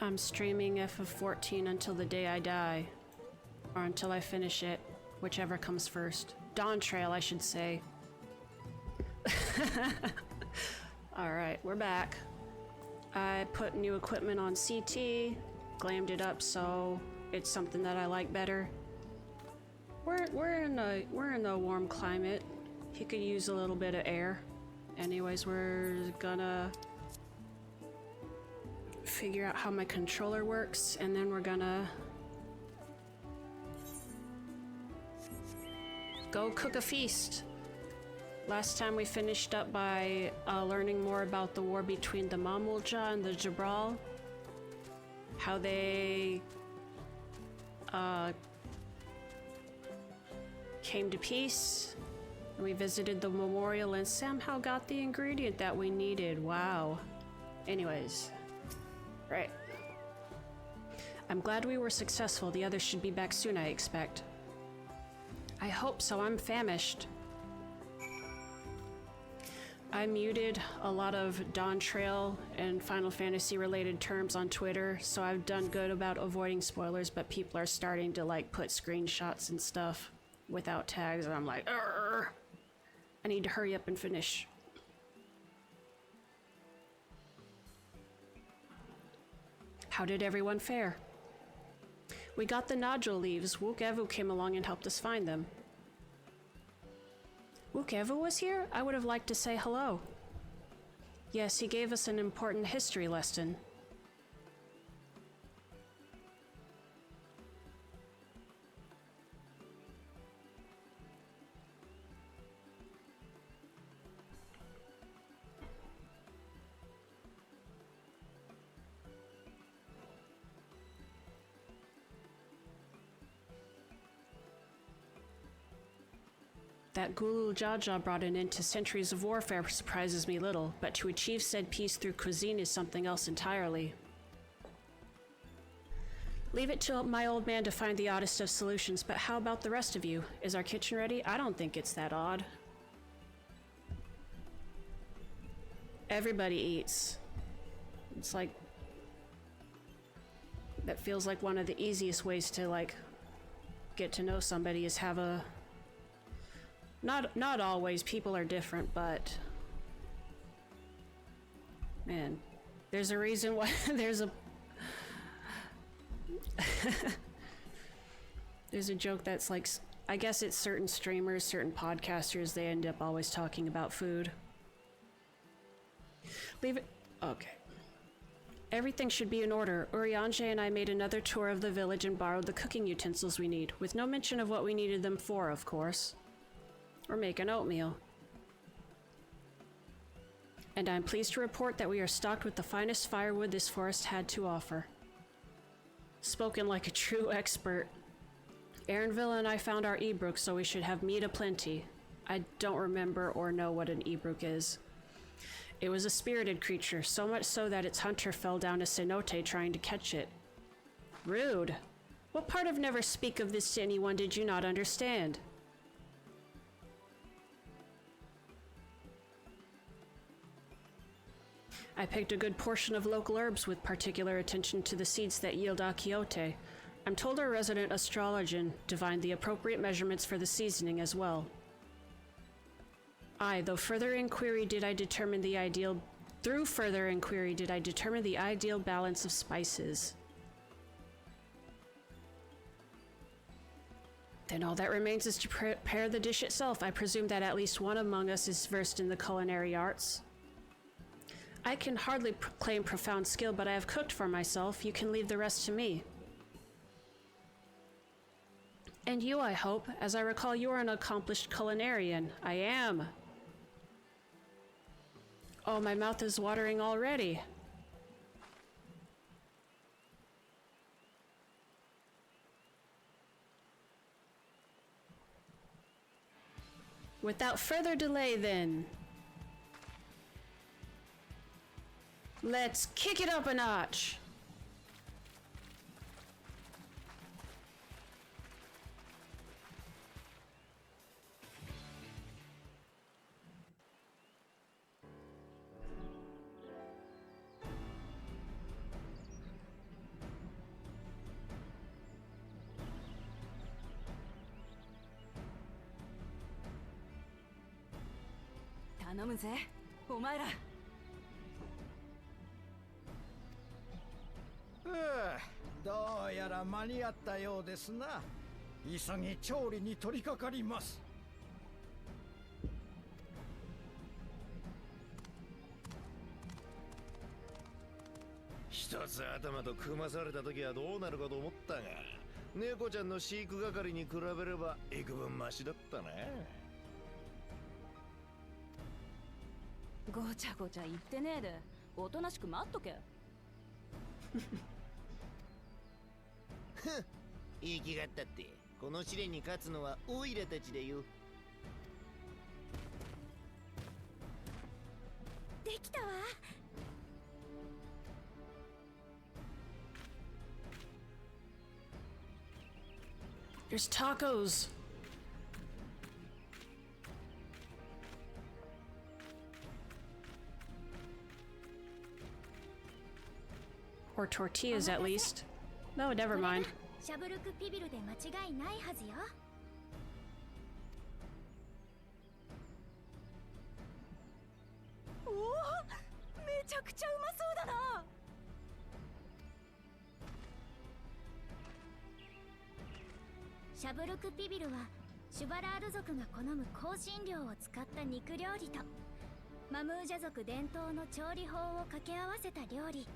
I'm streaming FF14 until the day I die. Or until I finish it, whichever comes first. Dawntrail, I should say. Alright, we're back. I put new equipment on CT, glammed it up so it's something that I like better. We're in a warm climate. He could use a little bit of air. Anyways, we're gonna figure out how my controller works, and then we're gonna go cook a feast. Last time we finished up by learning more about the war between the Mamook and the Jabral. How they came to peace. And we visited the memorial and somehow got the ingredient that we needed. Wow. Anyways. Right. I'm glad we were successful. The others should be back soon, I expect. I hope so. I'm famished. I muted a lot of Dawntrail and Final Fantasy related terms on Twitter, so I've done good about avoiding spoilers, but people are starting to like put screenshots and stuff without tags, and I'm like, Arr! I need to hurry up and finish. How did everyone fare? We got the nodule leaves. XIV came along and helped us find them. XIV was here? I would have liked to say hello. Yes, he gave us an important history lesson. That Gulu Jaja brought an end to centuries of warfare surprises me little, but to achieve said peace through cuisine is something else entirely. Leave it to my old man to find the oddest of solutions, but how about the rest of you? Is our kitchen ready? I don't think it's that odd. Everybody eats. It's like... that feels like one of the easiest ways to, like, get to know somebody is have a... Not always, people are different, but... Man, there's a reason why there's a... There's a joke that's like, I guess it's certain streamers, certain podcasters, they end up always talking about food. Leave it... Okay. Everything should be in order. Uriange and I made another tour of the village and borrowed the cooking utensils we need, with no mention of what we needed them for, of course. We're making oatmeal. And I'm pleased to report that we are stocked with the finest firewood this forest had to offer. Spoken like a true expert. Aaronville and I found our Ebrook, so we should have meat aplenty. I don't remember or know what an Ebrook is. It was a spirited creature, so much so that its hunter fell down a cenote trying to catch it. Rude. What part of never speak of this to anyone did you not understand? I picked a good portion of local herbs with particular attention to the seeds that yield akiote. I'm told our resident astrologian divined the appropriate measurements for the seasoning as well. Through further inquiry did I determine the ideal balance of spices. Then all that remains is to prepare the dish itself. I presume that at least one among us is versed in the culinary arts. I can hardly claim profound skill, but I have cooked for myself. You can leave the rest to me. And you, I hope. As I recall, you are an accomplished culinarian. I am. Oh, my mouth is watering already. Without further delay, then. Let's kick it up a notch! 頼むぜ、お前ら。どうやら間に合ったようですな。急ぎ調理に取り掛かります。一つ頭と組まされた時はどうなるかと思ったが、猫ちゃんの飼育係に比べれば幾分マシだったな。ごちゃごちゃ言ってねえで、おとなしく待っとけ。言い気がったって、この試練に勝つのはオイラたちだよ。できたわ。There's tacos. Or tortillas at least. No, never mind. シャブルクピビルで間違いないはずよ。おお、めちゃくちゃうまそうだな。シャブルクピビルはシュバラール族が好む香辛料を使った肉料理とマムージャ族伝統の調理法を掛け合わせた料理。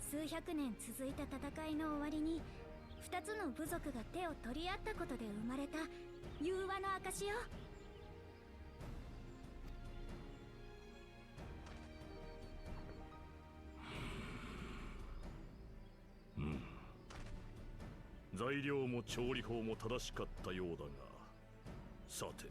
数百年続いた戦いの終わりに2つの部族が手を取り合ったことで生まれた融和の証よ。材料も調理法も正しかったようだが、さて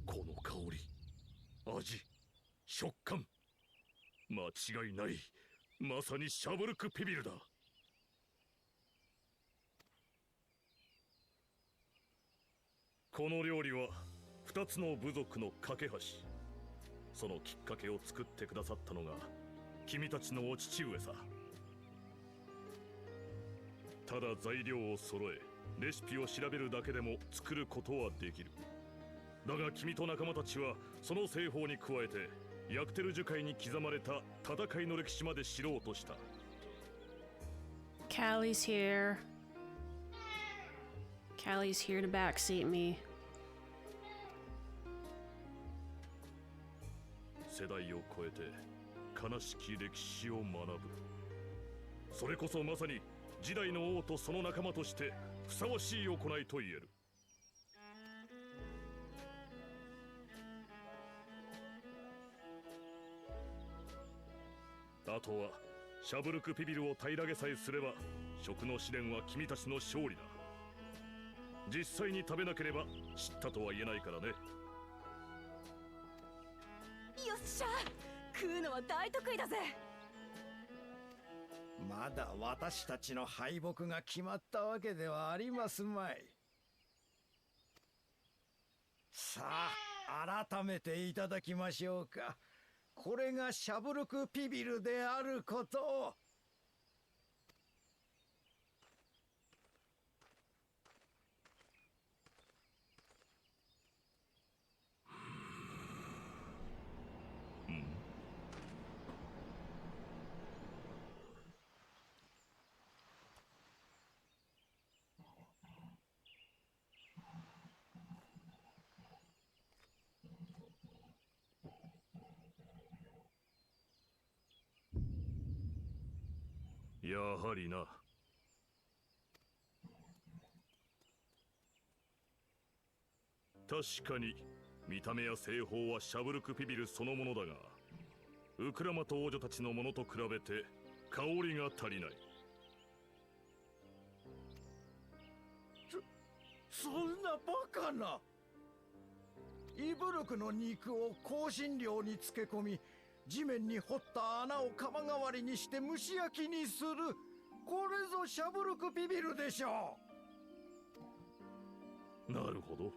この香り、味、食感、間違いない。まさにシャブルクピビルだ。この料理は2つの部族の架け橋。そのきっかけを作ってくださったのが君たちのお父上さ。ただ材料を揃えレシピを調べるだけでも作ることはできる。だが君と仲間たちはその製法に加えてヤクテル樹海に刻まれた戦いの歴史まで知ろうとした。 Callie's here. Callie's here to backseat me. 世代を超えて悲しき歴史を学ぶ。それこそまさに時代の王とその仲間としてふさわしい行いと言える。あとはシャブルクピビルを平らげさえすれば食の試練は君たちの勝利だ。実際に食べなければ知ったとは言えないからね。よっしゃ、食うのは大得意だぜ。まだ私たちの敗北が決まったわけではありますまい。さあ改めていただきましょうか。これがシャブルクピビルであることを。やはりな。確かに見た目や製法はシャブルクピビルそのものだが、ウクラマと王女たちのものと比べて香りが足りない。そんなバカな。イブルクの肉を香辛料に漬け込み、地面に掘った穴を釜代わりにして蒸し焼きにする。これぞシャブルクピビルでしょう。なるほど。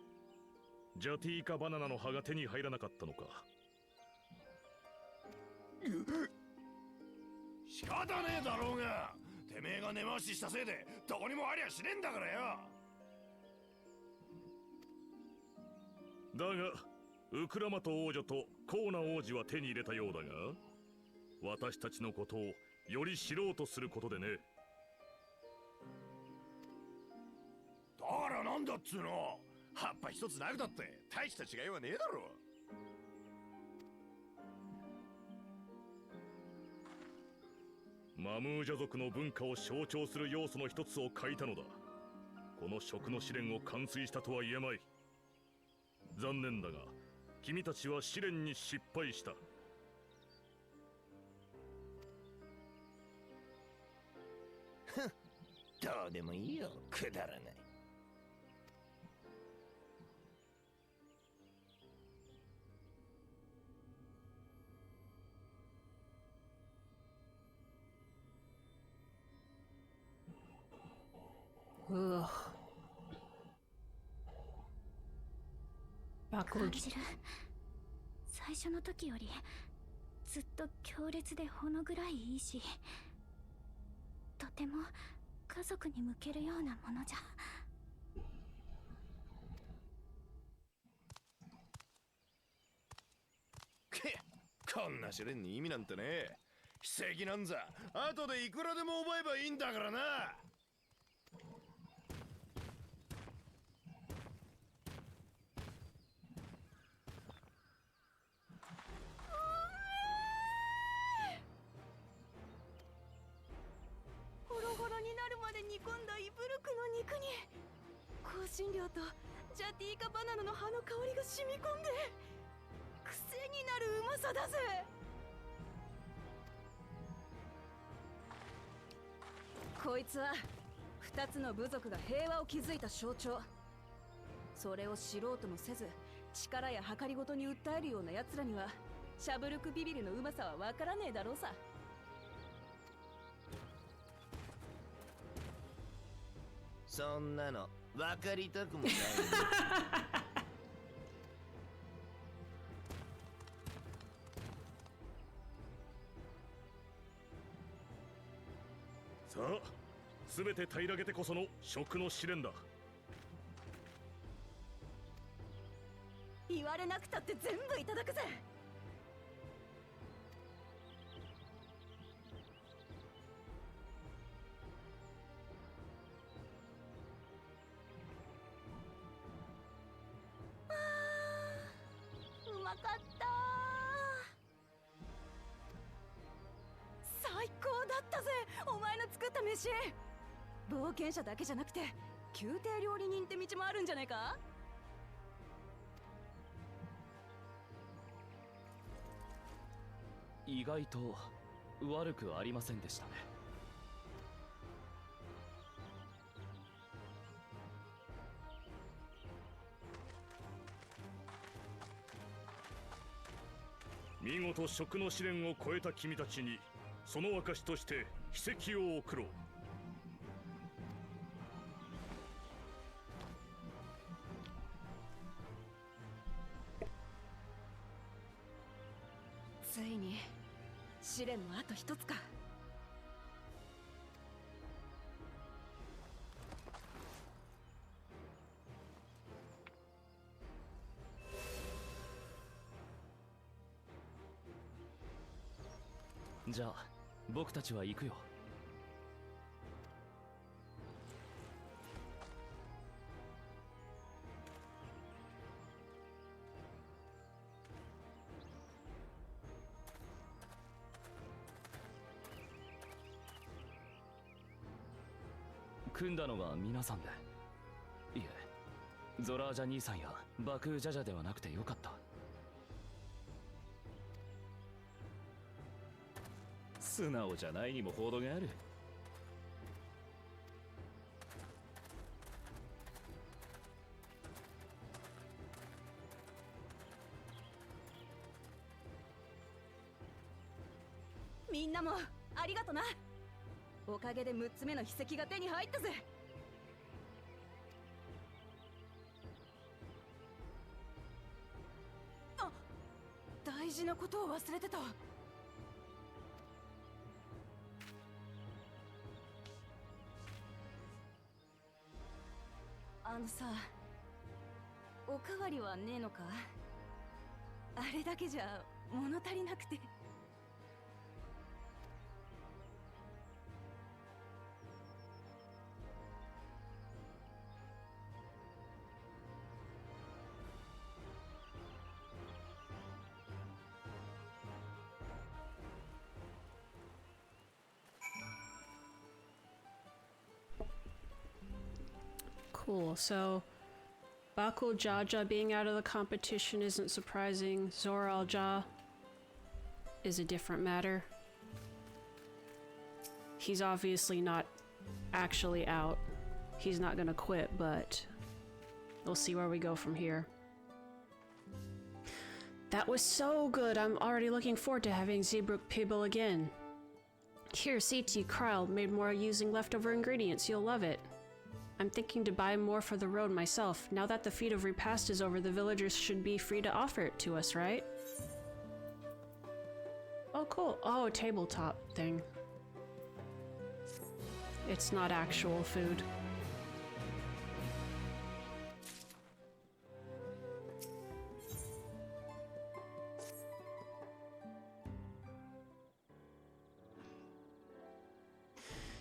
ジャティーカバナナの葉が手に入らなかったのか。仕方ねえだろうが、てめえが根回ししたせいでどこにもありゃしねえんだからよ。だがウクラマト王女とコーナ王子は手に入れたようだが、私たちのことをより知ろうとすることでね。だからなんだっつうの。葉っぱ一つなくだって大した違いはねえだろ。マムージャ族の文化を象徴する要素の一つを欠いたのだ。この食の試練を完遂したとは言えまい。残念だが君たちは試練に失敗した。どうでもいいよ、くだらない。感じる。最初の時よりずっと強烈でほの暗いいいし、とても家族に向けるようなものじゃ。こんな試練に意味なんてねえ。奇跡なんざ後でいくらでも覚えばいいんだからな。ホロホロになるまで煮込んだイブルクの肉に香辛料とジャティーカバナナの葉の香りが染み込んで癖になるうまさだぜ。こいつは2つの部族が平和を築いた象徴。それを知ろうともせず力や計りごとに訴えるような奴らにはシャブルクビビルのうまさはわからねえだろうさ。そんなの分かりたくもない。さあ全て平らげてこその食の試練だ。言われなくたって全部いただくぜ。うまかった。最高だったぜ、お前の作った飯。冒険者だけじゃなくて宮廷料理人って道もあるんじゃないか。意外と悪くありませんでしたね。見事食の試練を超えた君たちにその証として秘跡を送ろう。ついに試練もあと一つか。じゃあ僕たちは行くよ。組んだのは皆さんで。いえ、ゾラージャ兄さんやバクージャジャではなくてよかった。素直じゃないにも程がある。みんなもありがとな。おかげで6つ目の秘跡が手に入ったぜ。事のことを忘れてた。あのさ、おかわりはねえのか？あれだけじゃ物足りなくて。Cool, so Bakul Jaja being out of the competition isn't surprising. Zoral Ja is a different matter. He's obviously not actually out. He's not gonna quit, but we'll see where we go from here. That was so good! I'm already looking forward to having Zeebrugge Pibble again. Here, CT Kryle made more using leftover ingredients. You'll love it. I'm thinking to buy more for the road myself. Now that the feat of repast is over, the villagers should be free to offer it to us, right? Oh, cool. Oh, a tabletop thing. It's not actual food.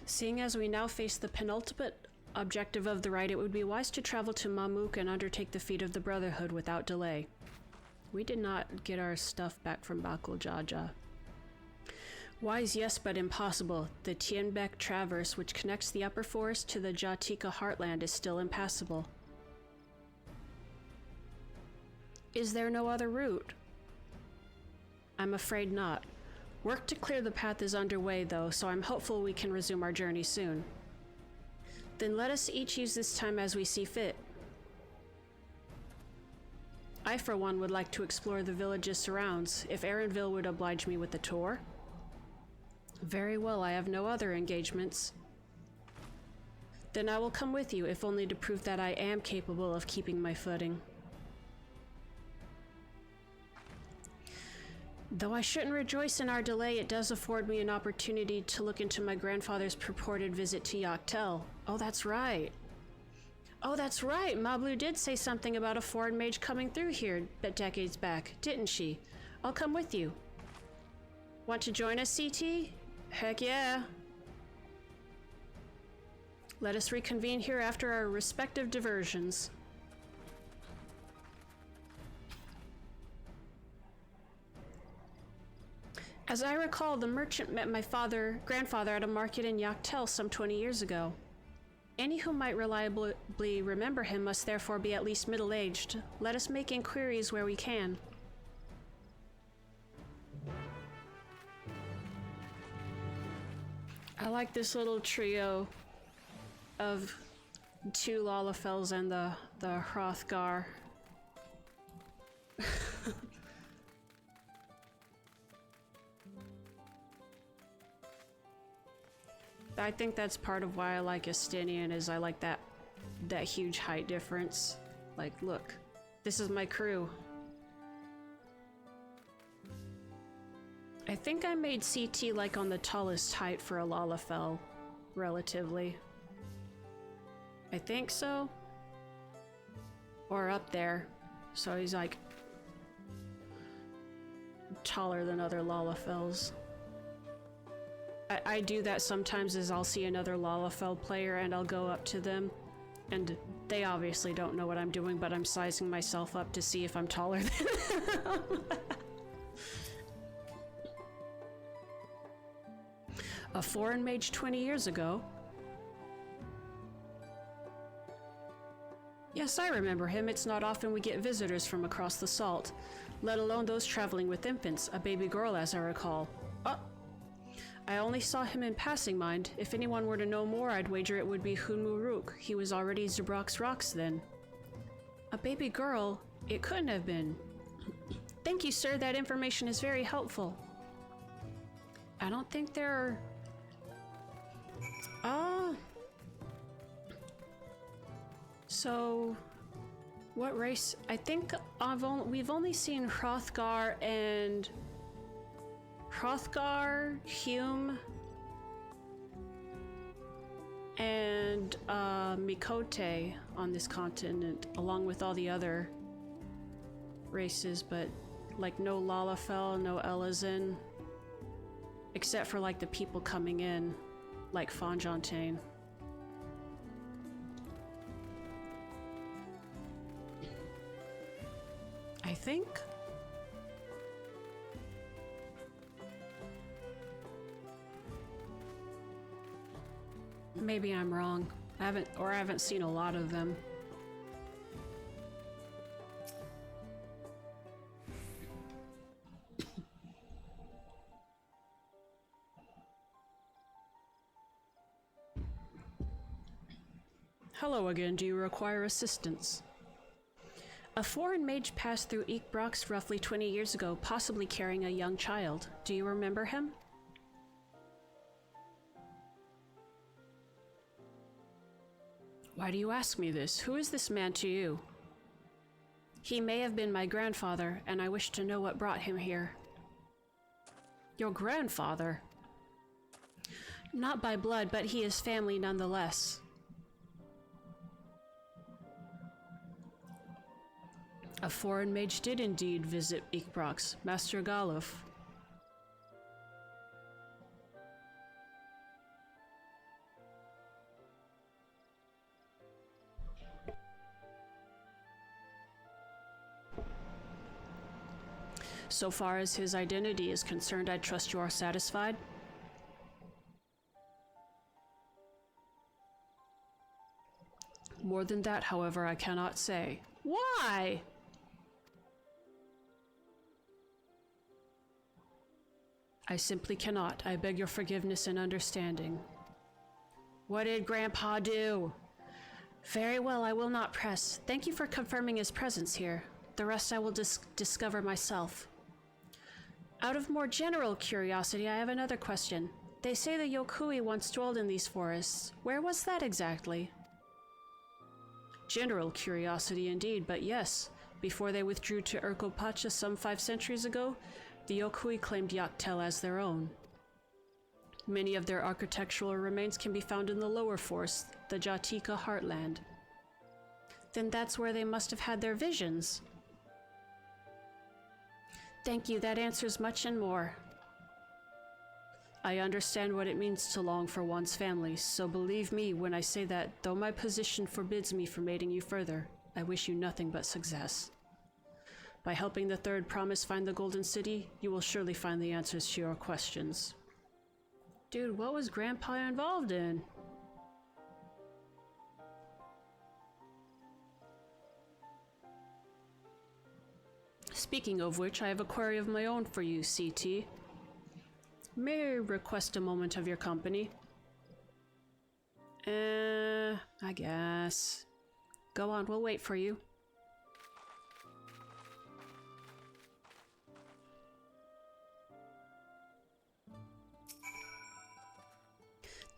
Seeing as we now face the penultimate objective of the rite, it would be wise to travel to Mamook and undertake the feat of the Brotherhood without delay. We did not get our stuff back from Bakul Jaja. Wise, yes, but impossible. The Tianbek Traverse, which connects the upper forest to the Jatika heartland, is still impassable. Is there no other route? I'm afraid not. Work to clear the path is underway, though, so I'm hopeful we can resume our journey soon. Then let us each use this time as we see fit. I, for one, would like to explore the village's surrounds, if Erenville would oblige me with a tour. Very well, I have no other engagements. Then I will come with you, if only to prove that I am capable of keeping my footing. Though I shouldn't rejoice in our delay, it does afford me an opportunity to look into my grandfather's purported visit to Yaktel. Oh, that's right. Oh, that's right. Mablu did say something about a foreign mage coming through here decades back, didn't she? I'll come with you. Want to join us, CT? Heck yeah. Let us reconvene here after our respective diversions. As I recall, the merchant met my grandfather at a market in Yaktel some 20 years ago. Any who might reliably remember him must therefore be at least middle-aged. Let us make inquiries where we can. I like this little trio of two Lalafels and the Hrothgar. I think that's part of why I like Estinian, is I like that huge height difference. Like, look, this is my crew. I think I made CT like on the tallest height for a Lalafell, relatively. I think so. Or up there. So he's like taller than other Lalafells. I do that sometimes, as I'll see another Lalafell player and I'll go up to them, and they obviously don't know what I'm doing, but I'm sizing myself up to see if I'm taller than them. A foreign mage 20 years ago? Yes, I remember him. It's not often we get visitors from across the salt, let alone those traveling with infants, a baby girl as I recall. Oh! I only saw him in passing, mind. If anyone were to know more, I'd wager it would be Hunmuruk. He was already Zubrock's Rocks then. A baby girl? It couldn't have been. Thank you, sir. That information is very helpful. I don't think there are... So... What race? I think we've only seen Hrothgar, Hume, and Mikote on this continent, along with all the other races, but like no Lalafell, no Elizin, except for like the people coming in, like Fonjontaine. I think. Maybe I'm wrong. I haven't seen a lot of them. Hello again, do you require assistance? A foreign mage passed through Eekbrox roughly 20 years ago, possibly carrying a young child. Do you remember him? Why do you ask me this? Who is this man to you? He may have been my grandfather, and I wish to know what brought him here. Your grandfather? Not by blood, but he is family nonetheless. A foreign mage did indeed visit Eekbrox, Master Galuf. So far as his identity is concerned, I trust you are satisfied? More than that, however, I cannot say. Why? I simply cannot. I beg your forgiveness and understanding. What did Grandpa do? Very well, I will not press. Thank you for confirming his presence here. The rest I will discover myself. Out of more general curiosity, I have another question. They say the Yokui once dwelled in these forests. Where was that exactly? General curiosity indeed, but yes. Before they withdrew to Urkopacha some 5 centuries ago, the Yokui claimed Yaktel as their own. Many of their architectural remains can be found in the lower forest, the Jatika heartland. Then that's where they must have had their visions. Thank you, that answers much and more. I understand what it means to long for one's family, so believe me when I say that, though my position forbids me from aiding you further, I wish you nothing but success. By helping the Third Promise find the Golden City, you will surely find the answers to your questions. Dude, what was Grandpa involved in? Speaking of which, I have a query of my own for you, CT. May I request a moment of your company? I guess. Go on, we'll wait for you.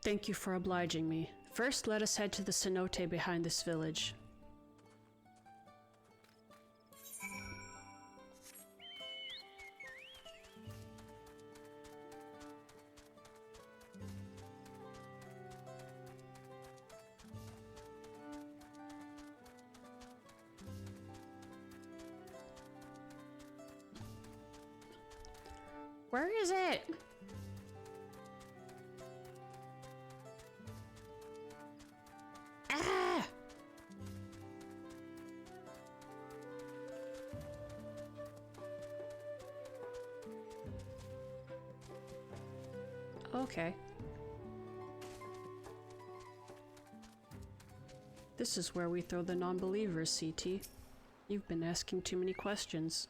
Thank you for obliging me. First, let us head to the cenote behind this village. Where is it? Ah! Okay. This is where we throw the non-believers, CT. You've been asking too many questions.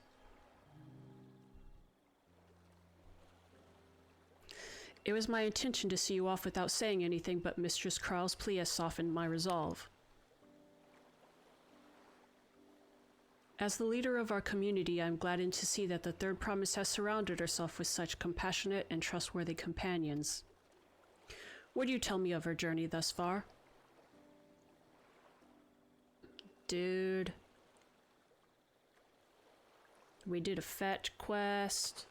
It was my intention to see you off without saying anything, but Mistress Kral's plea has softened my resolve. As the leader of our community, I am gladdened to see that the Third Promise has surrounded herself with such compassionate and trustworthy companions. Would you tell me of her journey thus far? Dude, We did a fetch quest,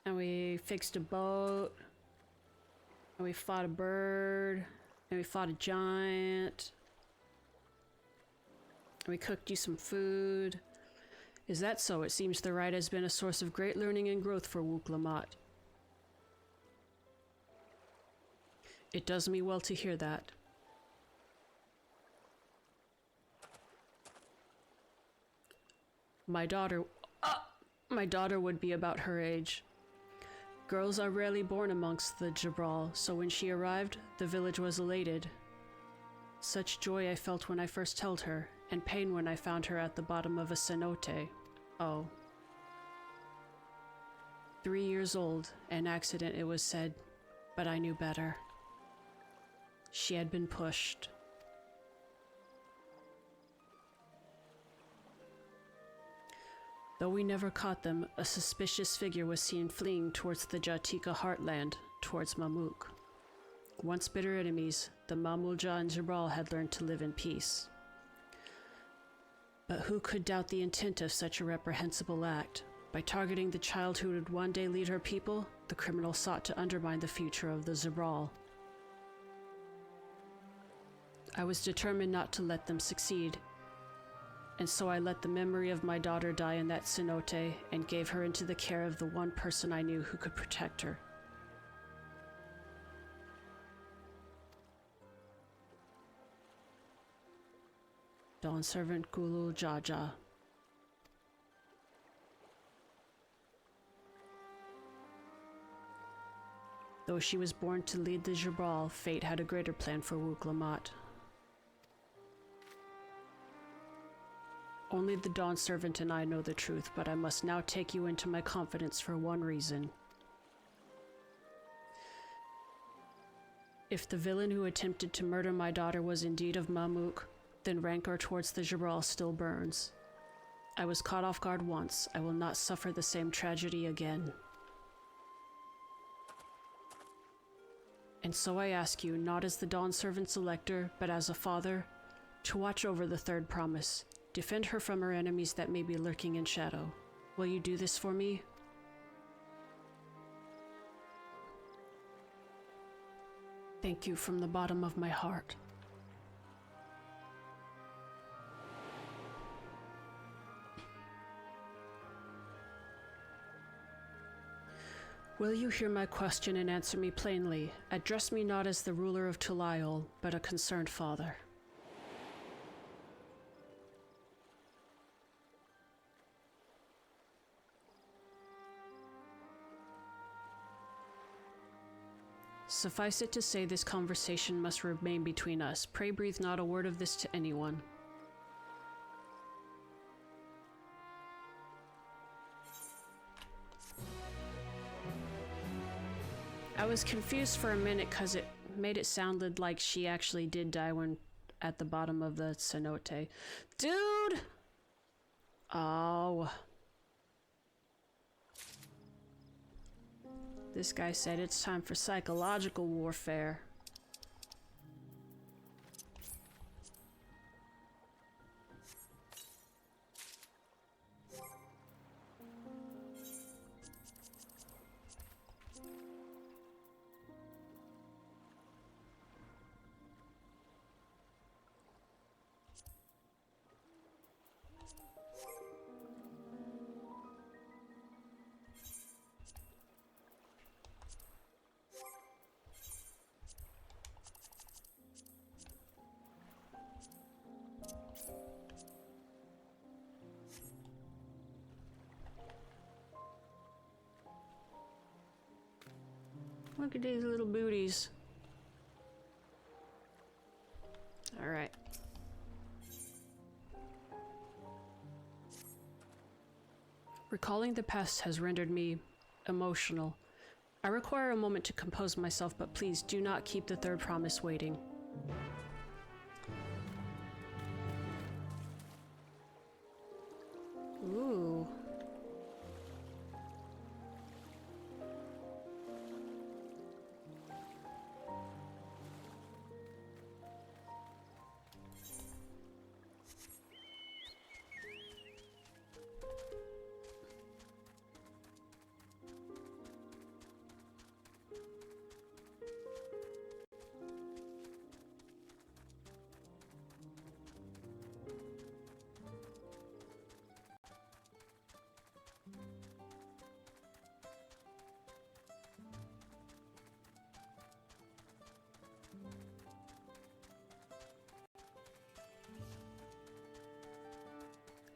and we fixed a boat, and we fought a bird, and we fought a giant, and we cooked you some food. Is that so? It seems the ride has been a source of great learning and growth for Wook Lamont. It does me well to hear that. My daughter would be about her age. Girls are rarely born amongst the Jabral, so when she arrived, the village was elated. Such joy I felt when I first held her, and pain when I found her at the bottom of a cenote. Oh. 3 years old, an accident it was said, but I knew better. She had been pushed. Though we never caught them, a suspicious figure was seen fleeing towards the Jatika heartland, towards Mamook. Once bitter enemies, the Mamulja and Jabral had learned to live in peace. But who could doubt the intent of such a reprehensible act? By targeting the child who would one day lead her people, the criminal sought to undermine the future of the Jabral. I was determined not to let them succeed, and so I let the memory of my daughter die in that cenote and gave her into the care of the one person I knew who could protect her. Dawn Servant Gulu Jaja. Though she was born to lead the Jabral, fate had a greater plan for Wook Lamont. Only the Dawn Servant and I know the truth, but I must now take you into my confidence for one reason. If the villain who attempted to murder my daughter was indeed of Mamook, then rancor towards the Jabral still burns. I was caught off guard once. I will not suffer the same tragedy again. And so I ask you, not as the Dawn Servant's elector, but as a father, to watch over the third promise. Defend her from her enemies that may be lurking in shadow. Will you do this for me? Thank you from the bottom of my heart. Will you hear my question and answer me plainly? Address me not as the ruler of Tulayol, but a concerned father. Suffice it to say, this conversation must remain between us. Pray breathe not a word of this to anyone. I was confused for a minute because it made it sounded like she actually did die when at the bottom of the cenote. Dude! Oh. This guy said it's time for psychological warfare. Look at these little booties. All right. Recalling the past has rendered me emotional. I require a moment to compose myself, but please do not keep the third promise waiting. Ooh.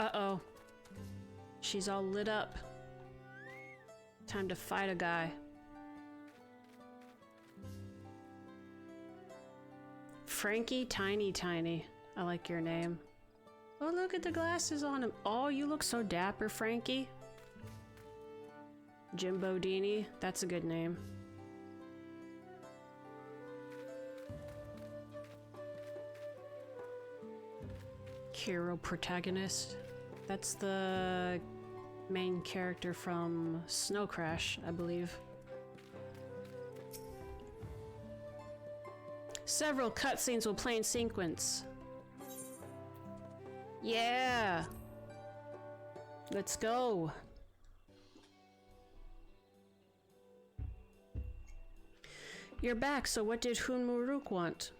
Uh-oh. She's all lit up. Time to fight a guy. Frankie Tiny Tiny. I like your name. Oh, look at the glasses on him. Oh, you look so dapper, Frankie. Jimbo Dini. That's a good name. Hero protagonist. That's the main character from Snow Crash, I believe. Several cutscenes will play in sequence. Yeah! Let's go! You're back, so what did Hun Muruk want?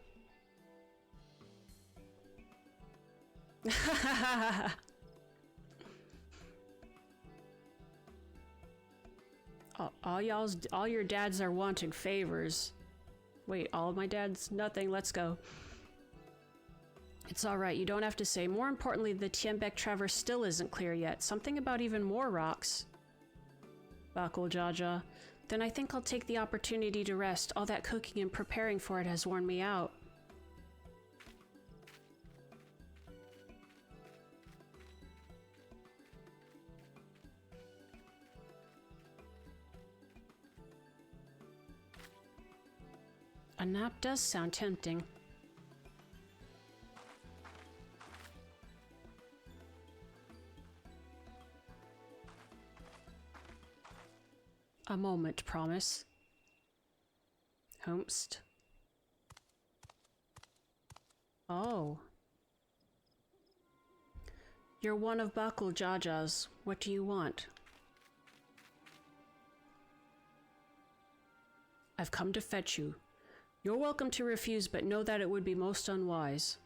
all your dads are wanting favors. Wait, all of my dads? Nothing, let's go. It's alright, you don't have to say. More importantly, the Tiembek Traverse still isn't clear yet. Something about even more rocks. Bakul Jaja. Then I think I'll take the opportunity to rest. All that cooking and preparing for it has worn me out. A nap does sound tempting. A moment, promise. Homst. Oh. You're one of Bakul Jaja's. What do you want? I've come to fetch you. You're welcome to refuse, but know that it would be most unwise.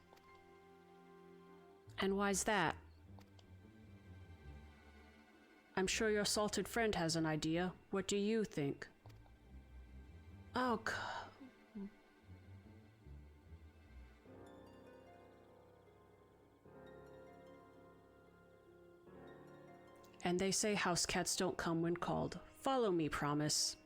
And why's that? I'm sure your salted friend has an idea. What do you think? Oh, and they say house cats don't come when called. Follow me, promise.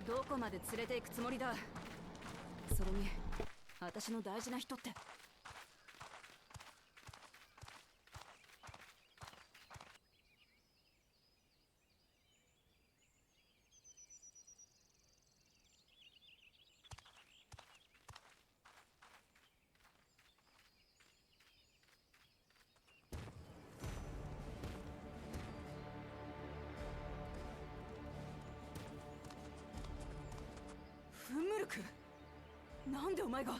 どこまで連れて行くつもりだ。それに私の大事な人って。フンムルク、なんでお前が。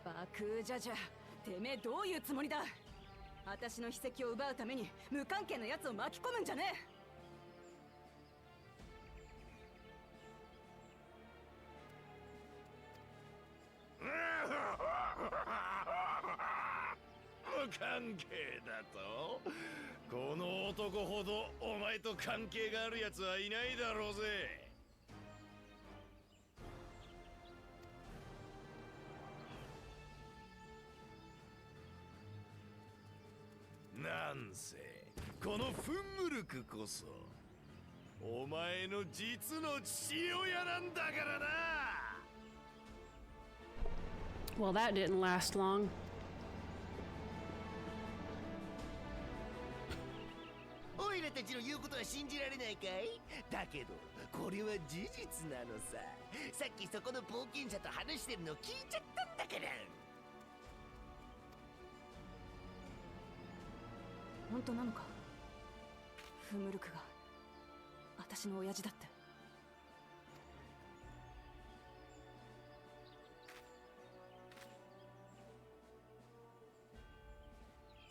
バクージャジャ、てめえどういうつもりだ。私の秘跡を奪うために無関係な奴を巻き込むんじゃねえ。無関係だと？この男ほどお前と関係がある奴はいないだろうぜ。なんせこのフンムルクこそお前の実の父親なんだからな。Well, that didn't last long. オイラたちの言うことは信じられないかい？だけどこれは事実なのさ。さっきそこの冒険者と話してるの聞いちゃったんだから。本当なのか？フムルクが私の親父だって。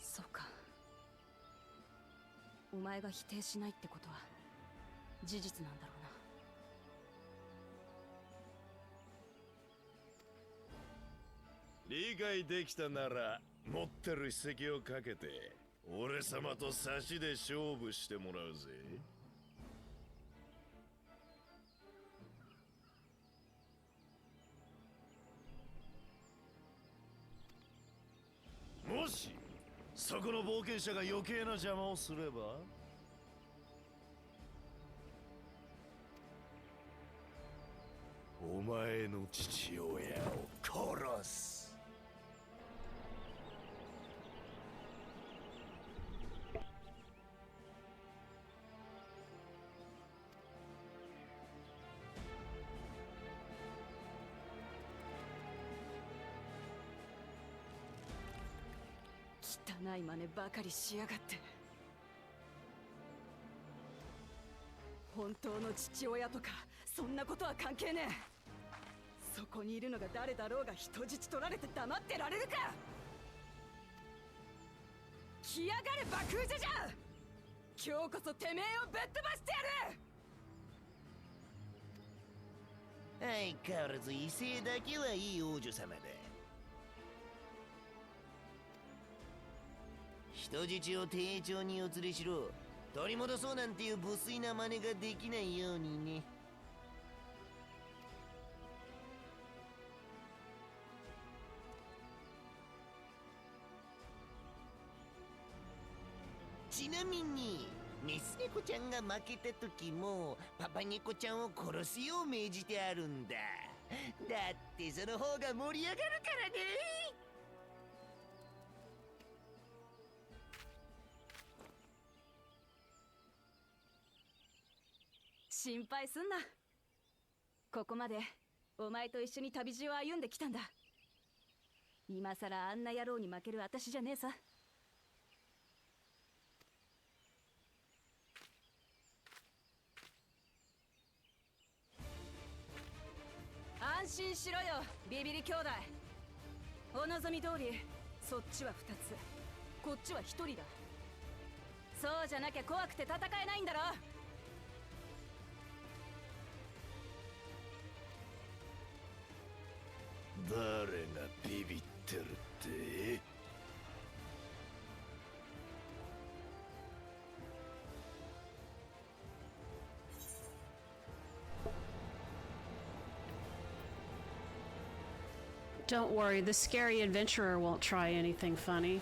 そうか。おお前が否定しないってことは事実なんだろうな。理解できたなら持ってる筆跡をかけて俺様と差しで勝負してもらうぜ。もしそこの冒険者が余計な邪魔をすればお前の父親を殺す。汚い真似ばかりしやがって。本当の父親とかそんなことは関係ねえ。そこにいるのが誰だろうが人質取られて黙ってられるか。来やがれ爆風じゃじゃ。今日こそてめえをぶっ飛ばしてやる。相変わらず威勢だけはいい王女様だ。人質を丁重にお連れしろ。取り戻そうなんていう無粋な真似ができないようにね。ちなみにメス猫ちゃんが負けた時もパパ猫ちゃんを殺すよう命じてあるんだ。だってその方が盛り上がるからね。心配すんな。ここまでお前と一緒に旅路を歩んできたんだ。今さらあんな野郎に負ける私じゃねえさ。安心しろよビビリ兄弟。お望み通りそっちは2つこっちは1人だ。そうじゃなきゃ怖くて戦えないんだろ。誰がビビってるって。Don't worry, the scary adventurer won't try anything funny.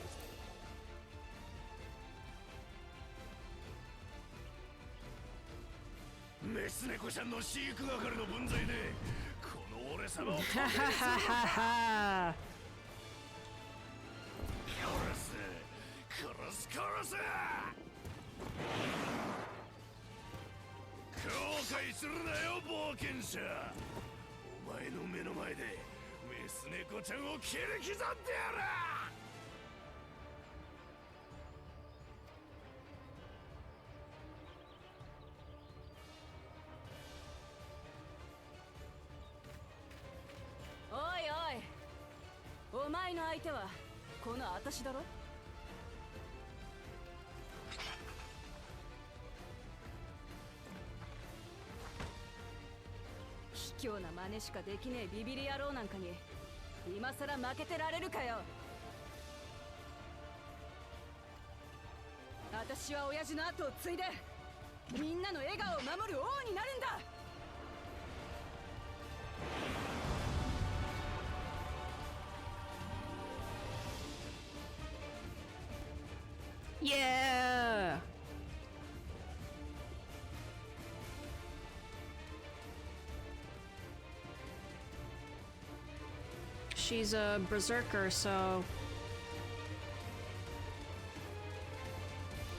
メス猫ちゃんの飼育係の分際でこの俺様を殺す後悔するなよ冒険者。お前の目の前でメス猫ちゃんを切り刻んでやる。おいおい、お前の相手はこの私だろ。卑怯な真似しかできねえビビリ野郎なんかに今さら負けてられるかよ。私は親父の後を継いでみんなの笑顔を守る王になるんだ。Yeah! She's a berserker, so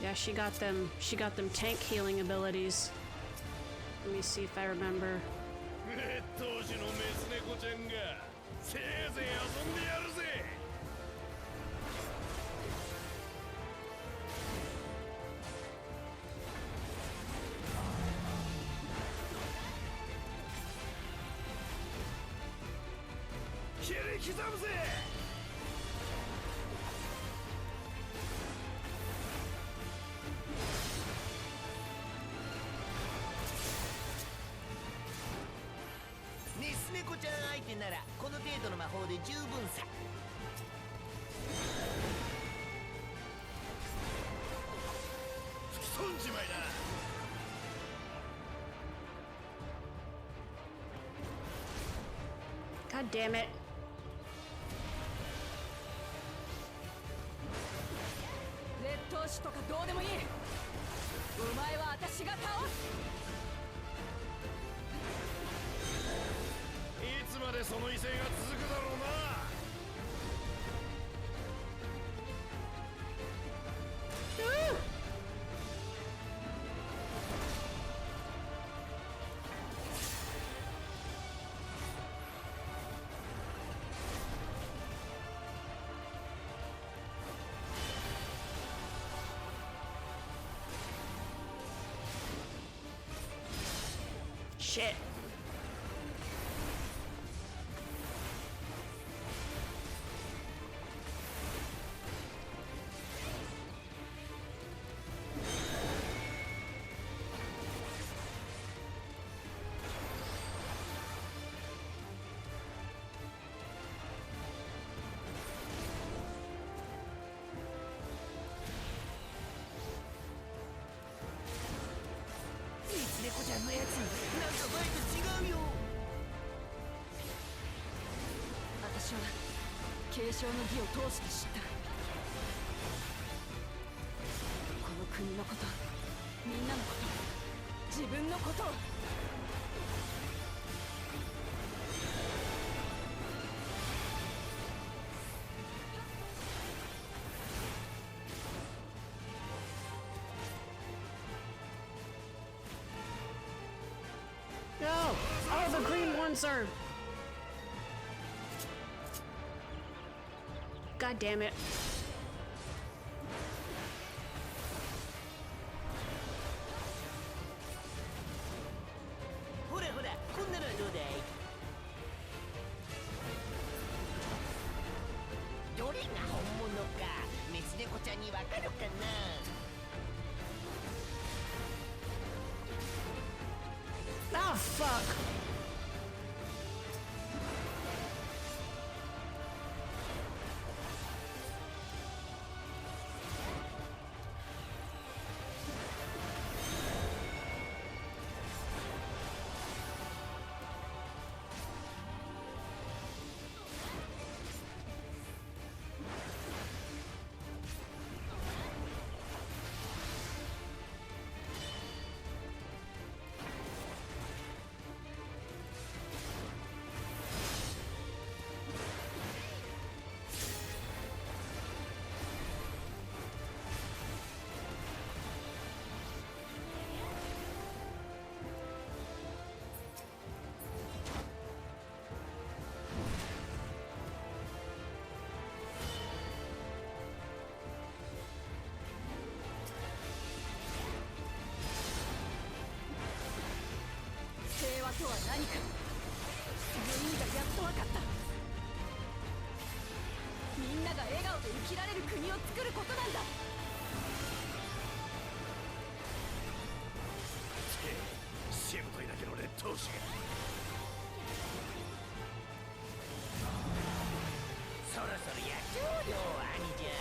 yeah, she got them tank healing abilities. Let me see if I remember. 当時のメス猫ちゃんがせいぜい遊んでやるぜ。切り刻むぜ。ゃん相手ならこの程度の魔法で十分さ。吹き飛んじまいな。God damn it. 劣等種とかどうでもいい。お前は私が倒す。いつまでその威勢が続くだろうな。Shit.猫ちゃんのやつなんか前と違うよ。私は継承の儀を通して知った。この国のこと、みんなのこと、自分のことを。No! Oh, the green ones are... God damn it. ほらほら、こんなのはどうだい。どれが本物かメス猫ちゃんにわかるかな。Oh, fuck!平和とは何か、その意味がやっと分かった。みんなが笑顔で生きられる国を作ることなんだ。しぶといだけの劣等種が。そろそろやっちゃおうよ兄ちゃ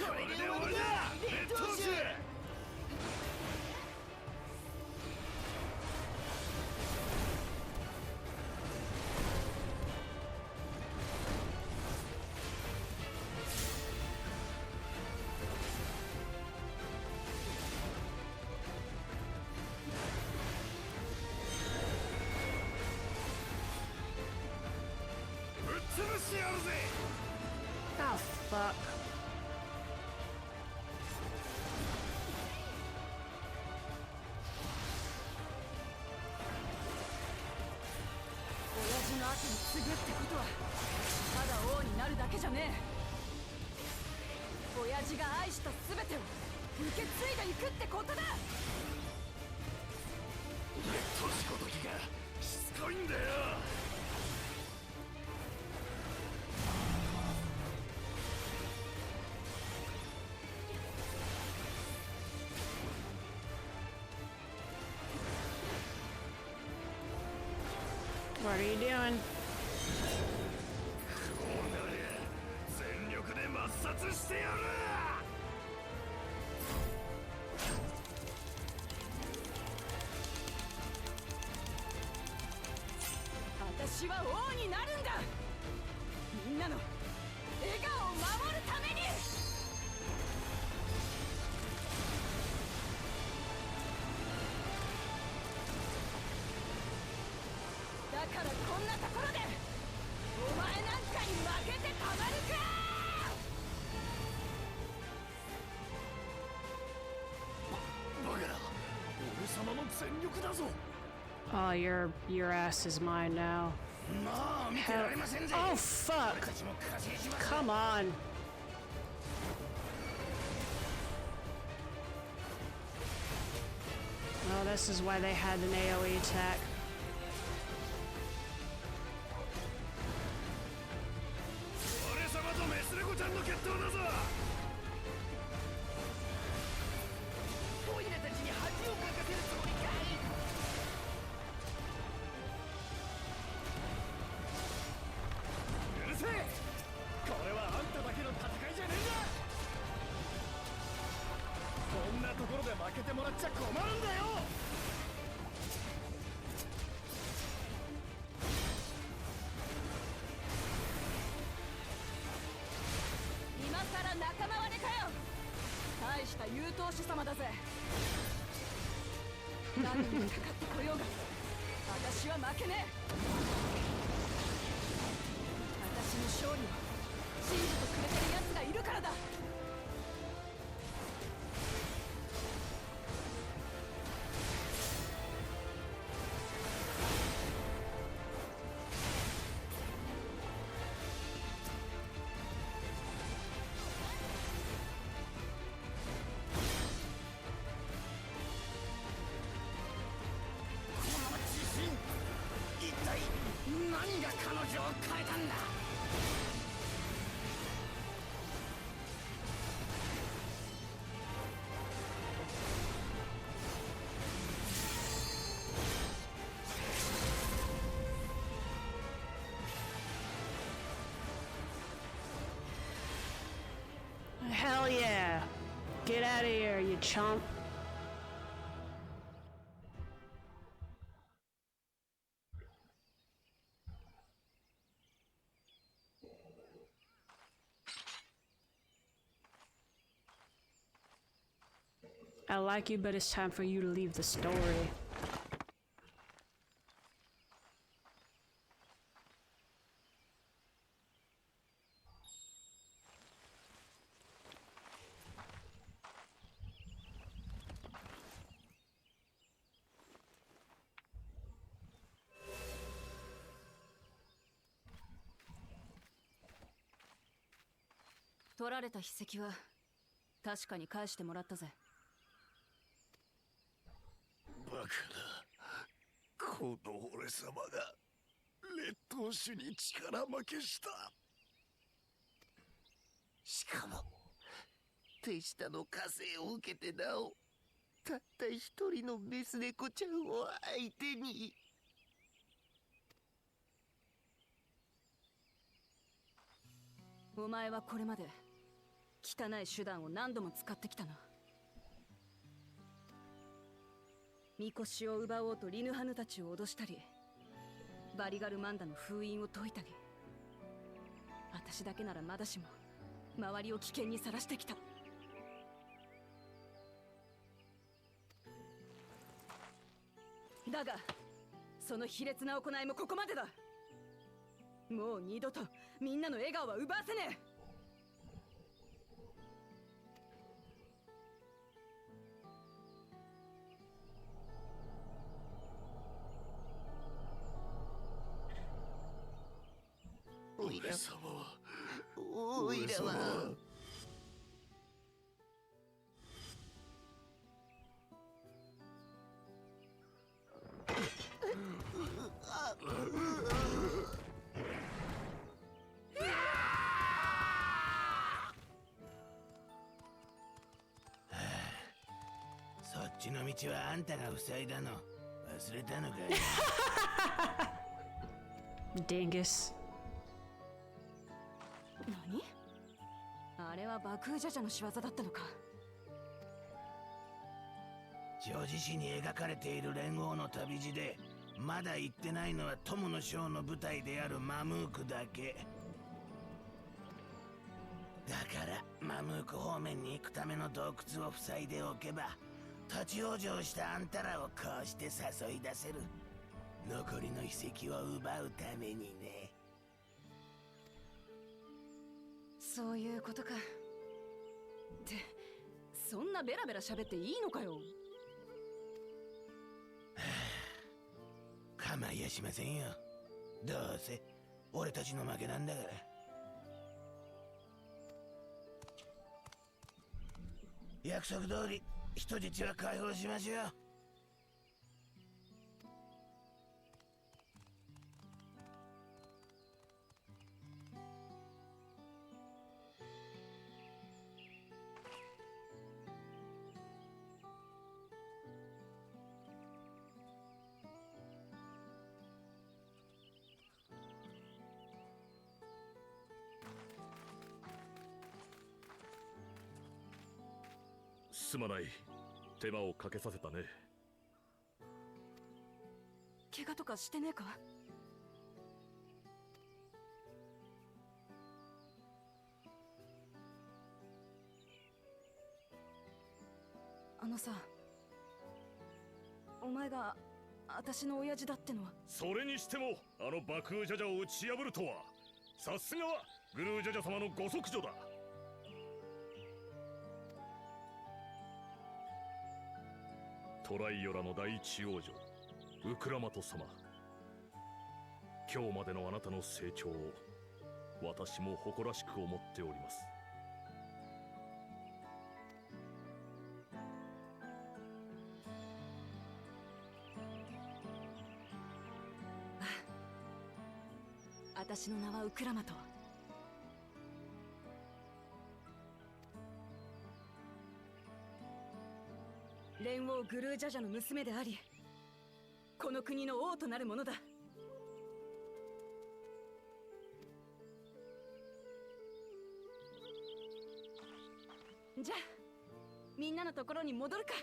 ん。これで終わりだ劣等種。潰してやるぜ。 Oh, fuck. 親父の後に継ぐってことはただ王になるだけじゃねえ。親父が愛した全てを受け継いでいくってことだ。劣等種ごときがしつこいんだよ。What are you doing? こうなりゃ全力で抹殺してやる。私は王になるんだ。みんなの笑顔を守るために。だからこんなところでお前なんかに負けてたまるか。バカだ、俺様の全力だぞ。 Oh, your ass is mine now. まあ見てられませんぜ。 Oh fuck! 俺たちも加勢します。 Come on. Oh, this is why they had an AoE attack. 俺様とメス猫ちゃんの決闘だぞ。オイラたちに恥をかかせるつもりかい。うるせえ。これはあんただけの戦いじゃねえんだ。こんなところで負けてもらっちゃ困るんだよ。今さら仲間割れかよ。大した優等種様だぜ。何にかかってこようが私は負けねえ。私の勝利を信じてくれてる奴がいるからだ。一体何が彼女を変えたんだ。Hell yeah! Get out of here, you chump. I like you, but it's time for you to leave the story.「取られた筆跡は確かに返してもらったぜ。バカな、この俺様が劣等種に力負けした。しかも手下の加勢を受けてなおたった一人のメス猫ちゃんを相手に。お前はこれまで汚い手段を何度も使ってきたな。みこしを奪おうとリヌハヌたちを脅したり、バリガルマンダの封印を解いたり、私だけならまだしも周りを危険にさらしてきた。だがその卑劣な行いもここまでだ。もう二度とみんなの笑顔は奪わせねえ。おいら様はおいらはそっちの道はあんたが塞いだの忘れたのかい。Dingus. 何？あれは爆風ジャジャの仕業だったのか。女子誌に描かれている連合の旅路でまだ行ってないのは友の将の部隊であるマムークだけだから、マムーク方面に行くための洞窟を塞いでおけば立ち往生したあんたらをこうして誘い出せる。残りの遺跡を奪うためにね。そういうことか。ってそんなベラベラ喋っていいのかよ。構いやしませんよ。どうせ俺たちの負けなんだから。約束通り人質は解放しましょう。すまない。手間をかけさせたね。怪我とかしてねえか？あのさ、お前が私の親父だってのは。それにしてもあの爆風ジャジャを打ち破るとは、さすがはグルージャジャ様のご息女だ。トライオラの第一王女ウクラマト様、今日までのあなたの成長を私も誇らしく思っております。私の名はウクラマト。連王グルージャジャの娘であり、この国の王となるものだ。じゃあみんなのところに戻るか。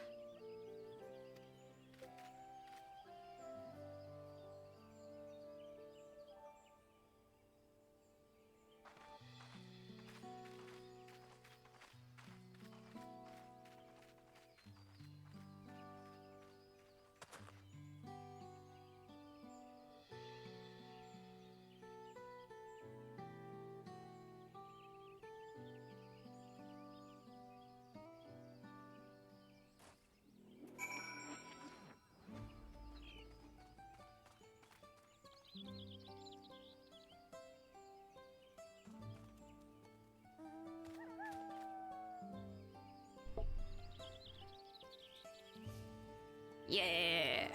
Yeah!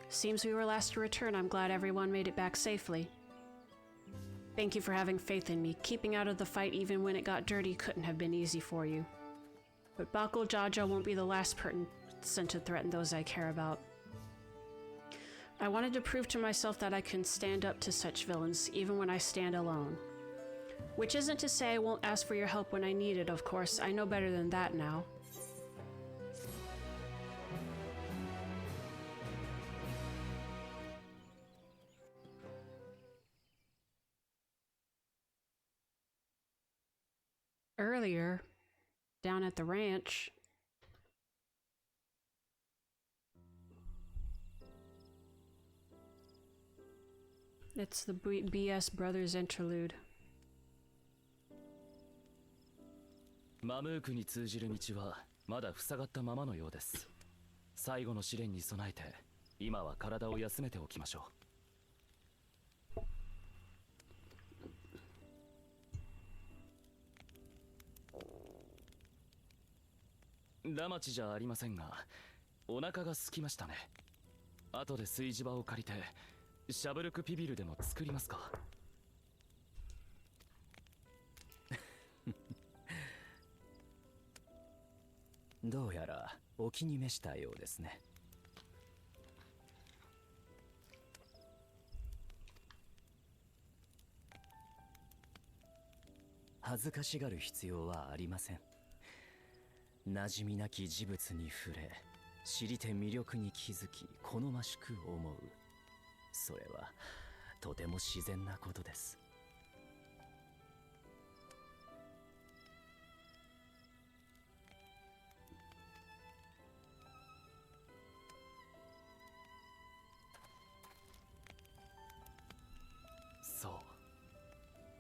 Seems we were last to return. I'm glad everyone made it back safely. Thank you for having faith in me. Keeping out of the fight even when it got dirty couldn't have been easy for you. But Bako Jaja won't be the last person to threaten those I care about. I wanted to prove to myself that I can stand up to such villains, even when I stand alone. Which isn't to say I won't ask for your help when I need it, of course. I know better than that now. Earlier, down at the ranch, it's the BS Brothers interlude. マムークに通じる道はまだ塞がったままのようです。最後の試練に備えて今は体を休めておきましょう。ラマチじゃありませんが、お腹が空きましたね。後で炊事場を借りてシャブルクピビルでも作りますか。どうやらお気に召したようですね。恥ずかしがる必要はありません。馴染みなき事物に触れ、知りて魅力に気づき好ましく思う。それはとても自然なことです。そう、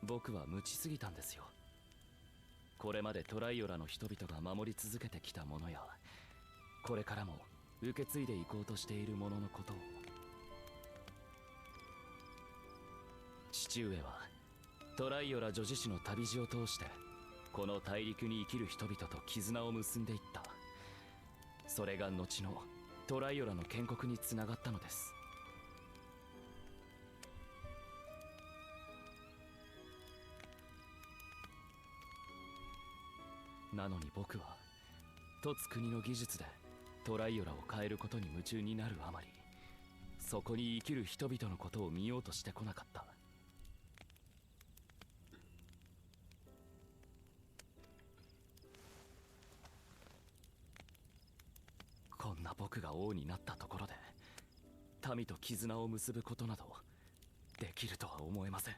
僕は無知すぎたんですよ。これまでトライオラの人々が守り続けてきたものや、これからも受け継いでいこうとしているもののことを。父上はトライオラ女子誌の旅路を通してこの大陸に生きる人々と絆を結んでいった。それが後のトライオラの建国につながったのです。なのに僕は凸国の技術でトライオラを変えることに夢中になるあまり、そこに生きる人々のことを見ようとしてこなかった。こんな僕が王になったところで民と絆を結ぶことなどできるとは思えません。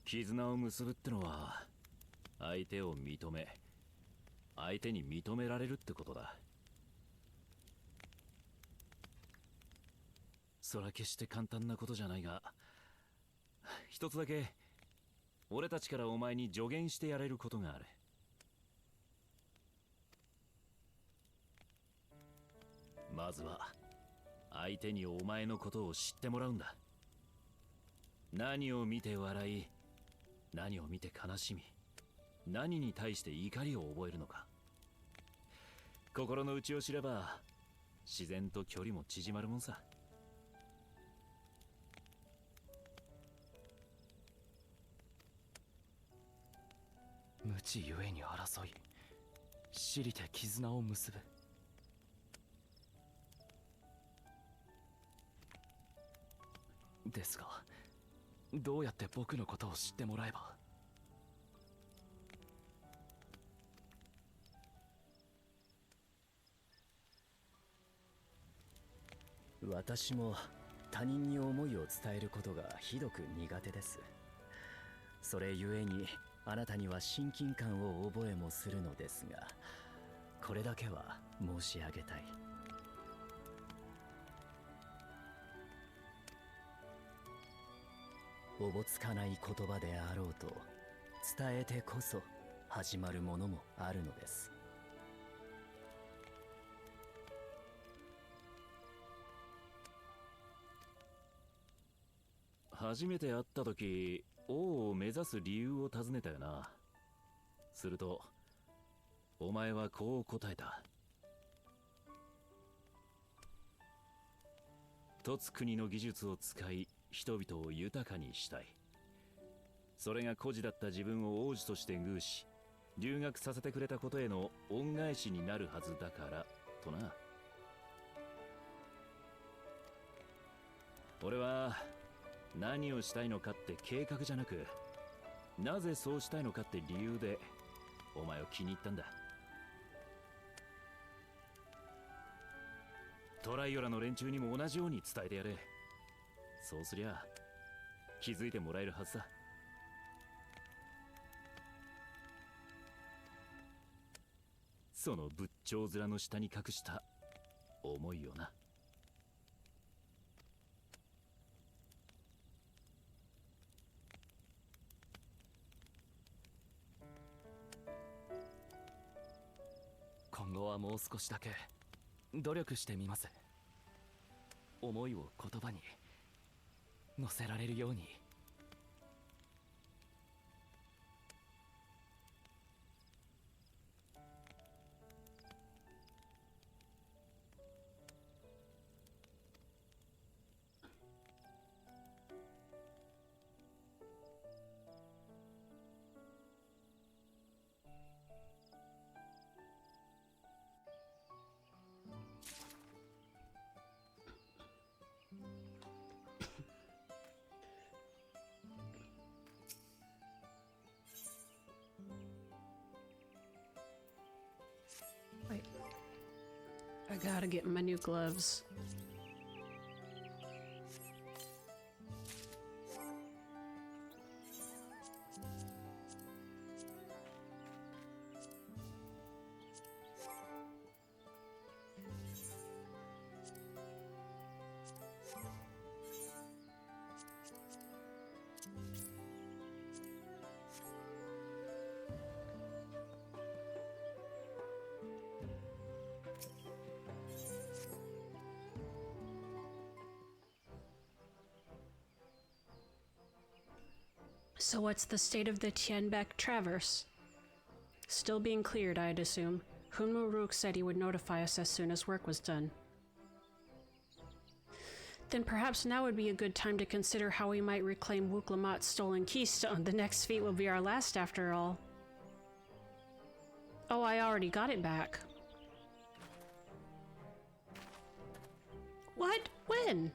絆を結ぶってのは相手を認め、相手に認められるってことだ。それは決して簡単なことじゃないが、一つだけ俺たちからお前に助言してやれることがある。まずは相手にお前のことを知ってもらうんだ。何を見て笑い、何を見て悲しみ、何に対して怒りを覚えるのか。心の内を知れば自然と距離も縮まるもんさ。無知ゆえに争い、知りて絆を結ぶ。ですが、どうやって僕のことを知ってもらえば。私も他人に思いを伝えることがひどく苦手です。それゆえにあなたには親近感を覚えもするのですが、これだけは申し上げたい。おぼつかない言葉であろうと伝えてこそ始まるものもあるのです。初めて会った時、王を目指す理由を尋ねたよな。するとお前はこう答えた。凸国の技術を使い人々を豊かにしたい。それが孤児だった自分を王子として遇し、留学させてくれたことへの恩返しになるはずだからとな。俺は何をしたいのかって計画じゃなく、なぜそうしたいのかって理由でお前を気に入ったんだ。トライオラの連中にも同じように伝えてやれ。そうすりゃ気づいてもらえるはずだ。その仏頂面の下に隠した思いをな。今後はもう少しだけ努力してみます。思いを言葉に乗せられるように。I gotta get my new gloves. So what's the state of the Tianbek Traverse? Still being cleared, I'd assume. Hunmuruk said he would notify us as soon as work was done. Then perhaps now would be a good time to consider how we might reclaim Wuklamat's stolen keystone. The next feat will be our last after all. Oh, I already got it back. What? When?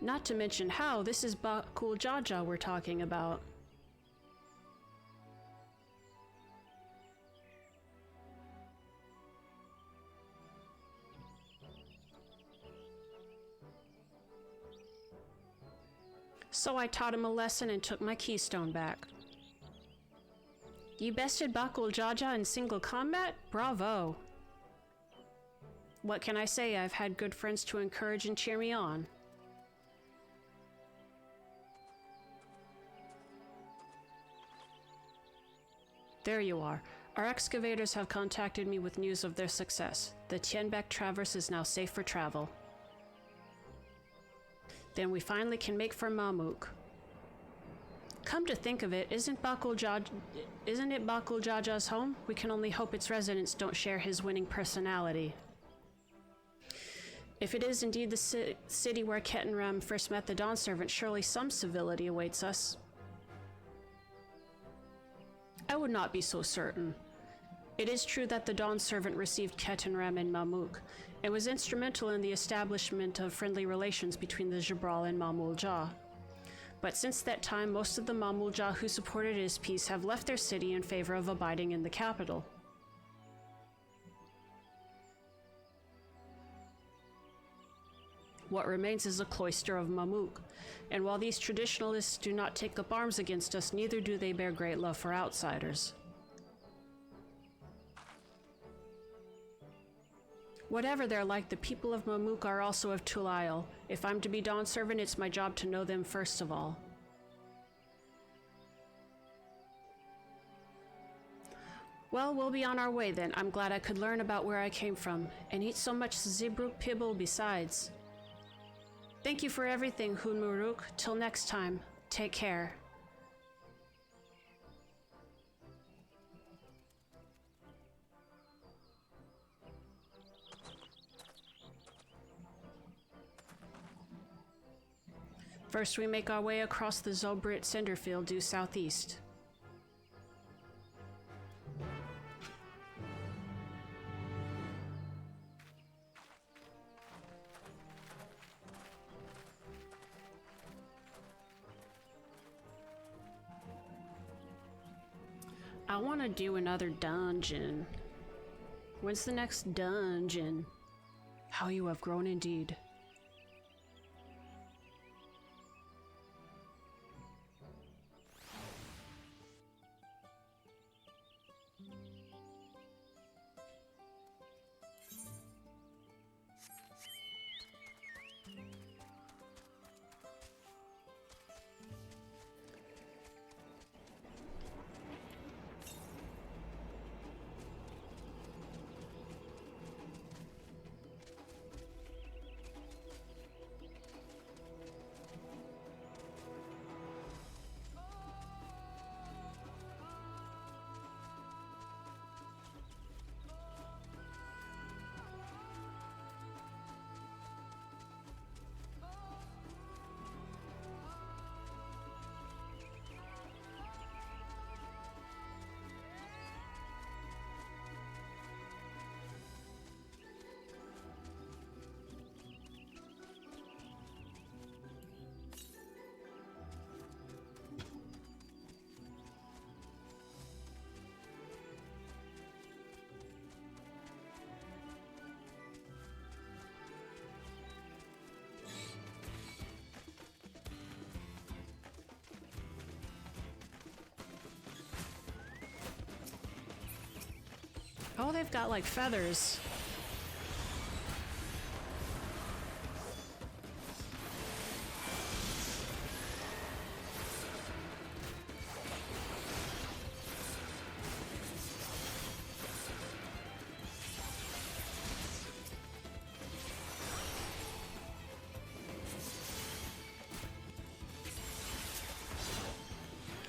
Not to mention how, this is Bakul Jaja we're talking about. So I taught him a lesson and took my keystone back. You bested Bakul Jaja in single combat? Bravo! What can I say? I've had good friends to encourage and cheer me on. There you are. Our excavators have contacted me with news of their success. The Tianbek Traverse is now safe for travel. Then we finally can make for Mamook. Come to think of it, isn't it Bakul Jaja's home? We can only hope its residents don't share his winning personality. If it is indeed the city where Ketenram first met the Dawn Servant, surely some civility awaits us. I would not be so certain. It is true that the Dawn Servant received Ketenram and Mamook, and was instrumental in the establishment of friendly relations between the Jabral and Mamul-Jah. But since that time, most of the Mamul-Jah who supported his peace have left their city in favor of abiding in the capital. What remains is a cloister of Mamook, and while these traditionalists do not take up arms against us, neither do they bear great love for outsiders. Whatever they're like, the people of Mamook are also of Tulayal. If I'm to be Dawn Servant, it's my job to know them first of all. Well, we'll be on our way then. I'm glad I could learn about where I came from, and eat so much Zibruk Pibble besides. Thank you for everything, Hunmuruk. Till next time, take care. First, we make our way across the Zobrit Cinderfield due southeast. I want to do another dungeon. When's the next dungeon? How you have grown indeed. Oh, they've got like feathers.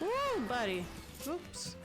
Woo, buddy. Oops.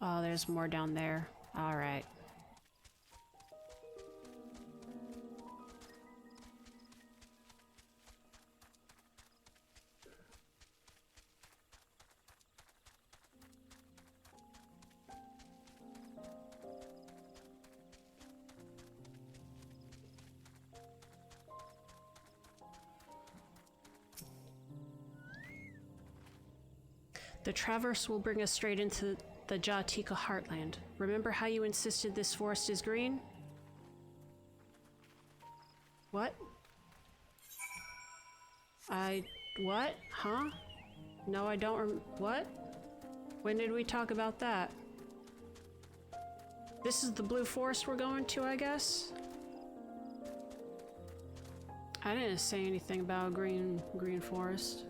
Oh, there's more down there. All right. The traverse will bring us straight into the Jatika heartland. Remember how you insisted this forest is green? What? What? Huh? No, I don't what? When did we talk about that? This is the blue forest we're going to, I guess? I didn't say anything about green forest.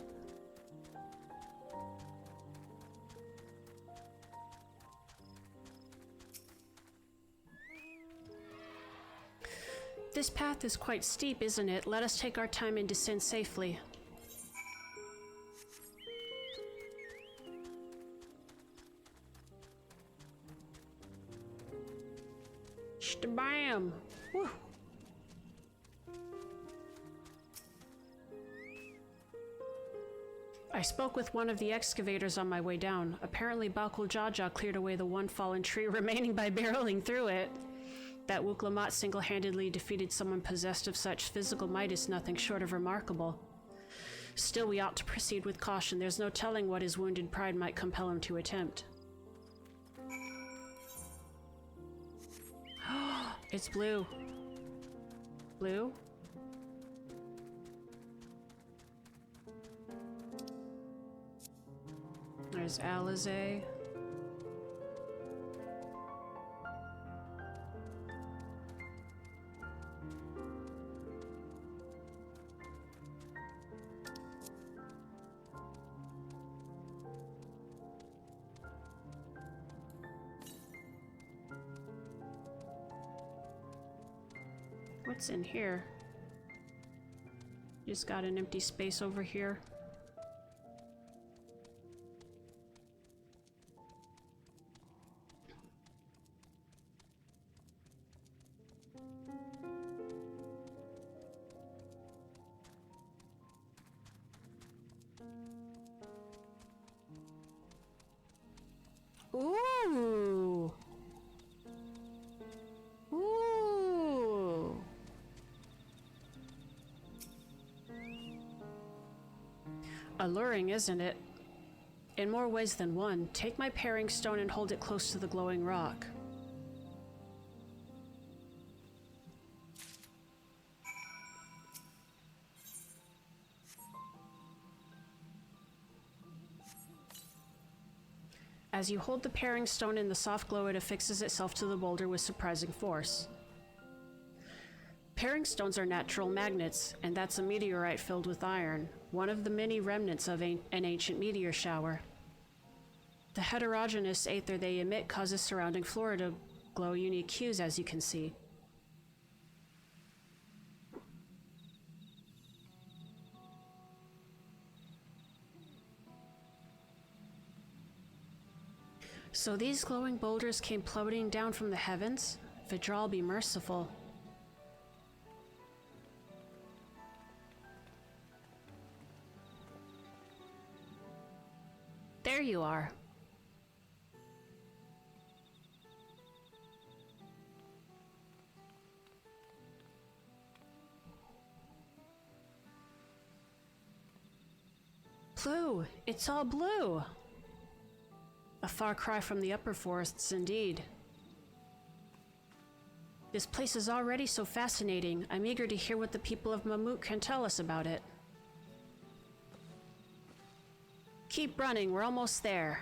This path is quite steep, isn't it? Let us take our time and descend safely. Bam! Woo! I spoke with one of the excavators on my way down. Apparently Bakul Jaja cleared away the one fallen tree remaining by barreling through it. That Wuklamat single-handedly defeated someone possessed of such physical might is nothing short of remarkable. Still, we ought to proceed with caution. There's no telling what his wounded pride might compel him to attempt. It's blue. Blue? There's Alizé. What's in here? Just got an empty space over here. Alluring, isn't it? In more ways than one. Take my paring stone and hold it close to the glowing rock. As you hold the paring stone in the soft glow, it affixes itself to the boulder with surprising force. Paring stones are natural magnets, and that's a meteorite filled with iron, one of the many remnants of an ancient meteor shower. The heterogeneous aether they emit causes surrounding flora to glow unique hues, as you can see. So these glowing boulders came plummeting down from the heavens? Vidral be merciful. There you are. Blue! It's all blue! A far cry from the upper forests, indeed. This place is already so fascinating. I'm eager to hear what the people of Mamook can tell us about it. Keep running, we're almost there.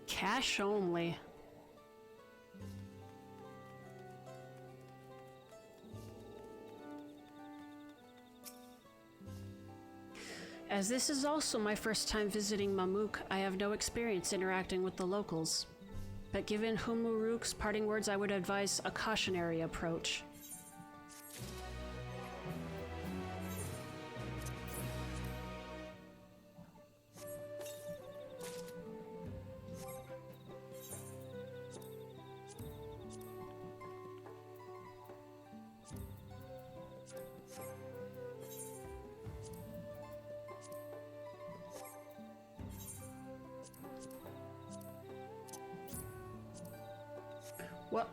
Cash only. As this is also my first time visiting Mamook, I have no experience interacting with the locals. But given Humuruk's parting words, I would advise a cautionary approach. What?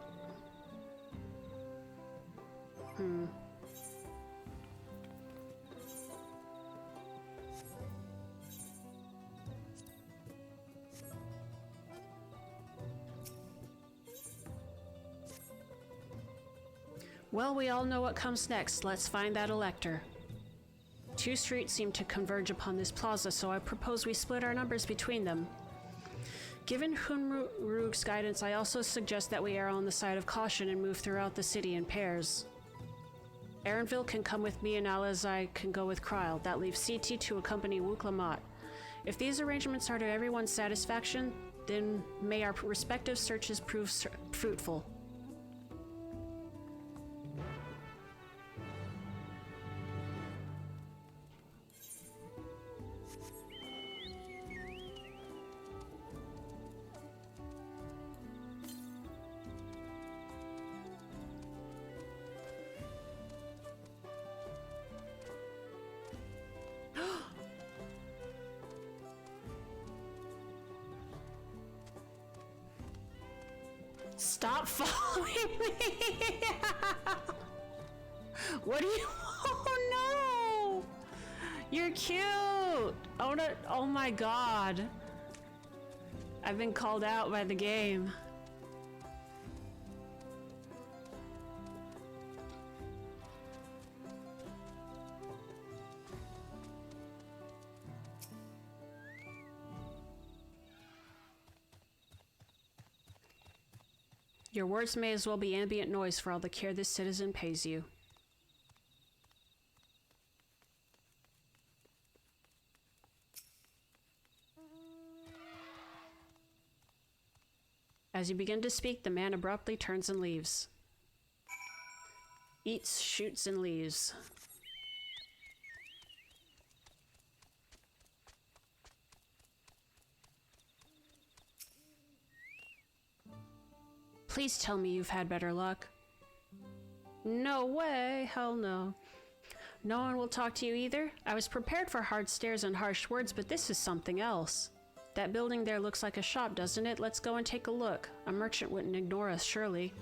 Well, we all know what comes next. Let's find that elector. Two streets seem to converge upon this plaza, so I propose we split our numbers between them. Given Hunrug's guidance, I also suggest that we err on the side of caution and move throughout the city in pairs. Erenville can come with me and Alazai can go with Kryle. That leaves CT to accompany Wuklamat. If these arrangements are to everyone's satisfaction, then may our respective searches prove fruitful. Stop following me! What do you... Oh no! You're cute! Oh no! Oh my god! I've been called out by the game. Your words may as well be ambient noise for all the care this citizen pays you. As you begin to speak, the man abruptly turns and leaves. Eats, shoots, and leaves. Please tell me you've had better luck. No way, hell no. No one will talk to you either? I was prepared for hard stares and harsh words, but this is something else. That building there looks like a shop, doesn't it? Let's go and take a look. A merchant wouldn't ignore us, surely.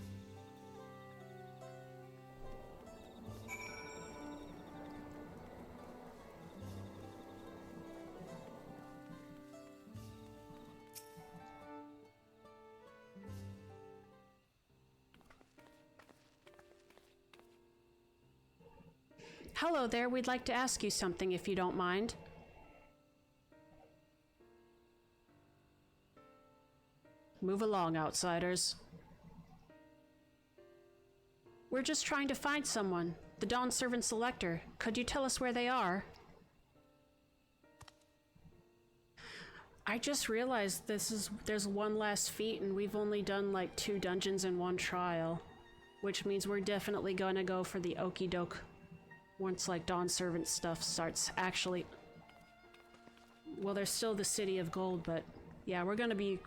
Hello there, we'd like to ask you something if you don't mind. Move along, outsiders. We're just trying to find someone. The Dawn Servant Selector. Could you tell us where they are? I just realized there's one last feat and we've only done like 2 dungeons and 1 trial. Which means we're definitely gonna go for the okie doke once like Dawn Servant stuff starts actually. Well, there's still the City of Gold, but yeah, we're gonna be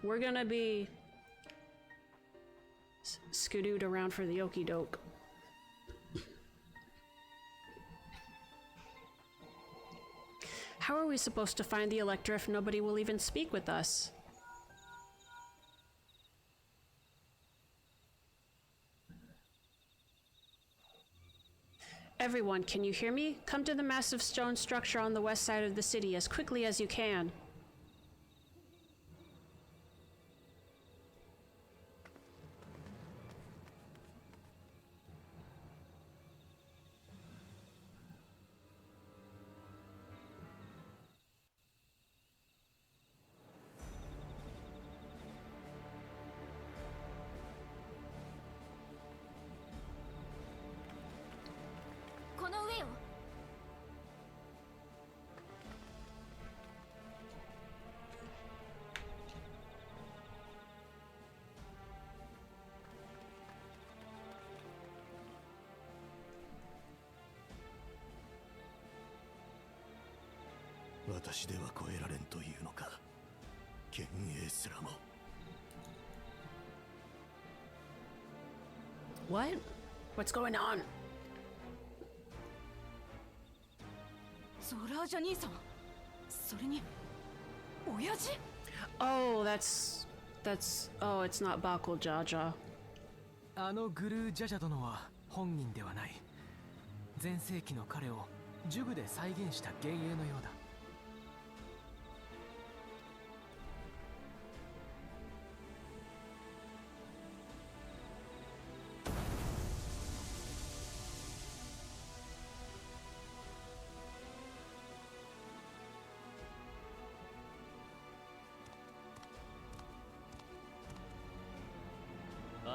skidooed around for the okie doke. How are we supposed to find the Elector if nobody will even speak with us? Everyone, can you hear me? Come to the massive stone structure on the west side of the city as quickly as you can.私では超えられんというのか。幻影すらも。What? What's going on? ゾラージャ兄さん。それに親父。Oh, oh, it's not Bakul Jaja. あのグルージャジャ殿は本人ではない。前世紀の彼を呪具で再現した幻影のようだ。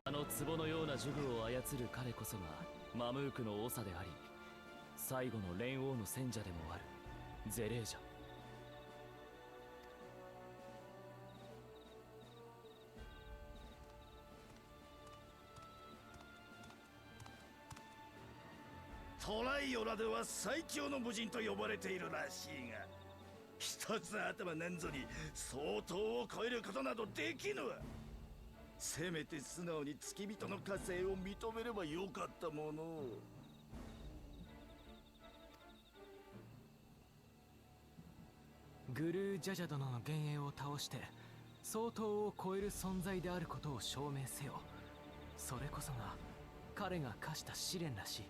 あの壺のような呪具を操る彼こそがマムークの長であり、最後の蓮王の選者でもあるゼレージャ。トライオラでは最強の武人と呼ばれているらしいが、一つ頭なんぞに相当を超えることなどできぬわ。せめて素直に付き人の加勢を認めればよかったものを。グルージャジャ殿の幻影を倒して相当を超える存在であることを証明せよ。それこそが彼が課した試練らしい。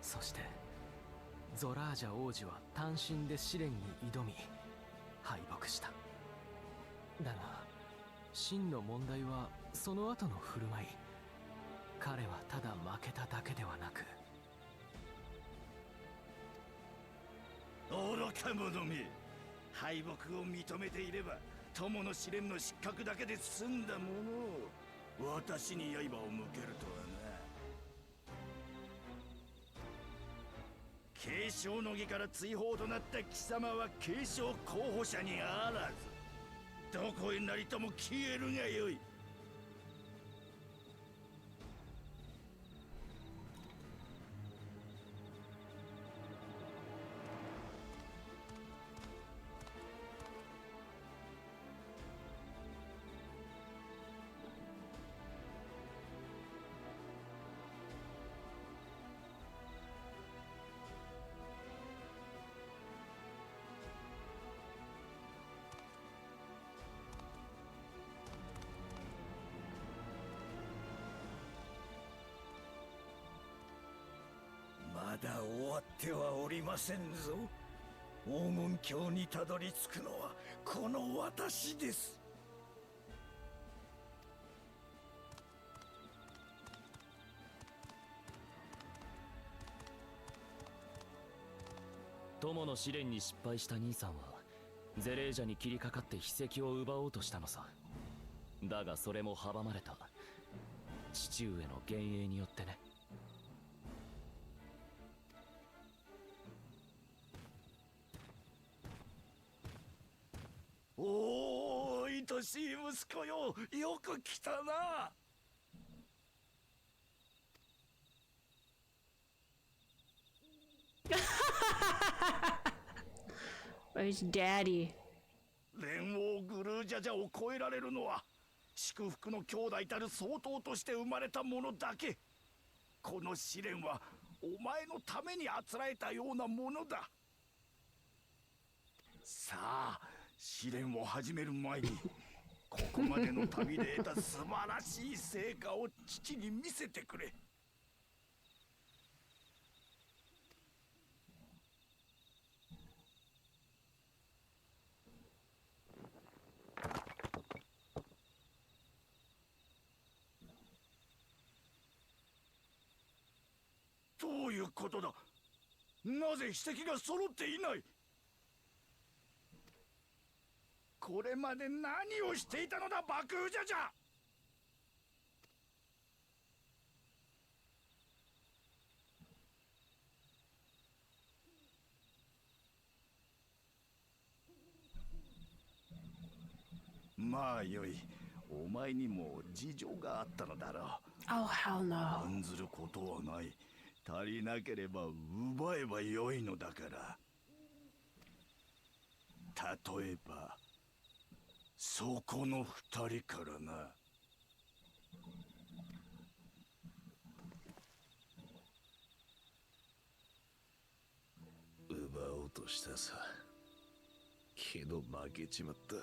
そしてゾラージャ王子は単身で試練に挑み敗北した。だが真の問題はその後の振る舞い。彼はただ負けただけではなく、愚か者め、敗北を認めていれば友の試練の失格だけで済んだものを私に刃を向けるとはな。継承の儀から追放となった貴様は継承候補者にあらず。どこへなりとも消えるがよい。まだ終わってはおりませんぞ。黄金鏡にたどり着くのはこの私です。友の試練に失敗した兄さんはゼレージャに切りかかって秘跡を奪おうとしたのさ。だがそれも阻まれた。父上の幻影によってね。おお、愛しい息子よ、よく来たな。Where's Daddy? 連王グルージャジャを超えられるのは祝福の兄弟たる総統として生まれたものだけ。この試練はお前のためにあつらえたようなものだ。さあ、試練を始める前にここまでの旅で得た素晴らしい成果を父に見せてくれ。どういうことだ。なぜ筆跡が揃っていない。これまで何をしていたのだ、爆風じゃじゃ。まあよい。お前にも事情があったのだろう。Oh, hell no. 案ずることはない。足りなければ奪えばよいのだから。例えばそこの二人からな。奪おうとしたさ。けど負けちまった。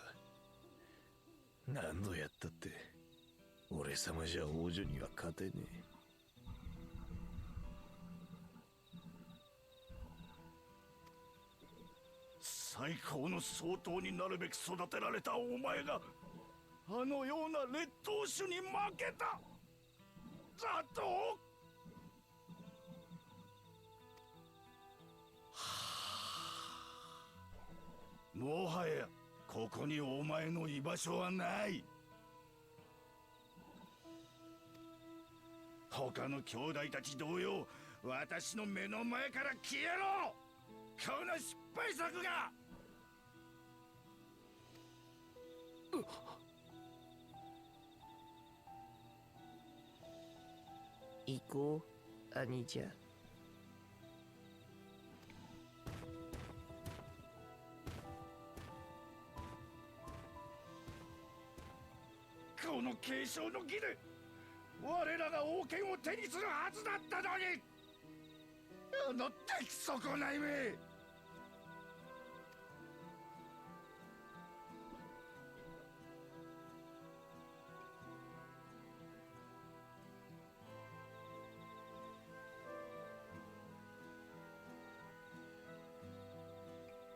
何度やったって俺様じゃ王女には勝てねえ。最高の総統になるべく育てられたお前があのような劣等種に負けただと。もはやここにお前の居場所はない。他の兄弟たち同様、私の目の前から消えろ。この失敗作が。行こう、兄ちゃん。この継承の儀で我らが王権を手にするはずだったのに、あの出来損ないめ。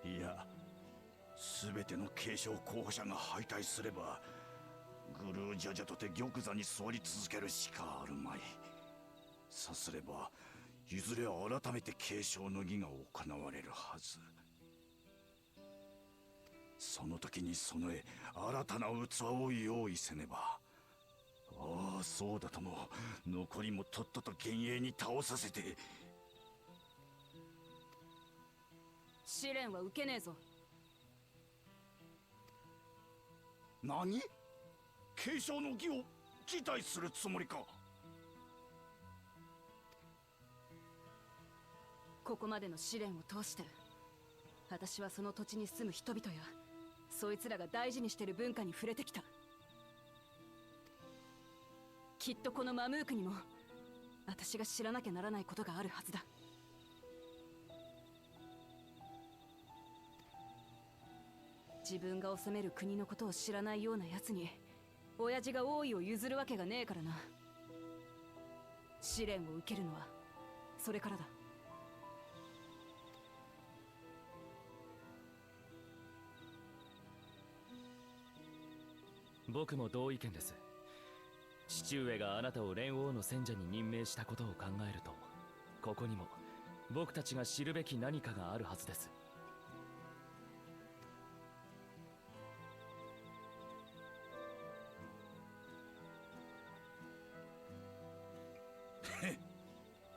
いや、全ての継承候補者が敗退すればグルージャジャとて玉座に座り続けるしかあるまい。さすればいずれ改めて継承の儀が行われるはず。その時に備え新たな器を用意せねば。ああ、そうだとも。残りもとっとと幻影に倒させて。試練は受けねえぞ。何？継承の儀を辞退するつもりか？ここまでの試練を通して私はその土地に住む人々やそいつらが大事にしてる文化に触れてきた。きっとこのマムークにも私が知らなきゃならないことがあるはずだ。自分が治める国のことを知らないような奴に親父が王位を譲るわけがねえからな。試練を受けるのはそれからだ。僕も同意見です。父上があなたを蓮王の選者に任命したことを考えると、ここにも僕たちが知るべき何かがあるはずです。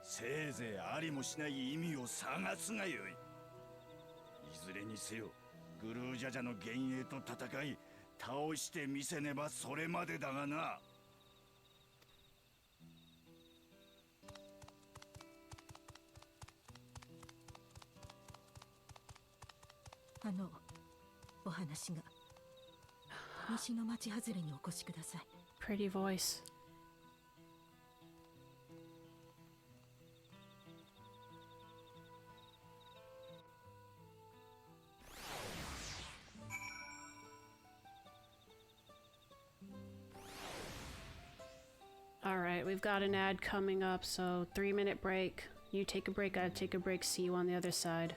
せいぜいありもしない意味を探すがよい。いずれにせよグルージャジャの幻影と戦い倒してみせねばそれまでだがな。お話が。西の町外れにお越しください。 Pretty voice. Alright, we've got an ad coming up, so 3-minute break. You take a break, I take a break, see you on the other side.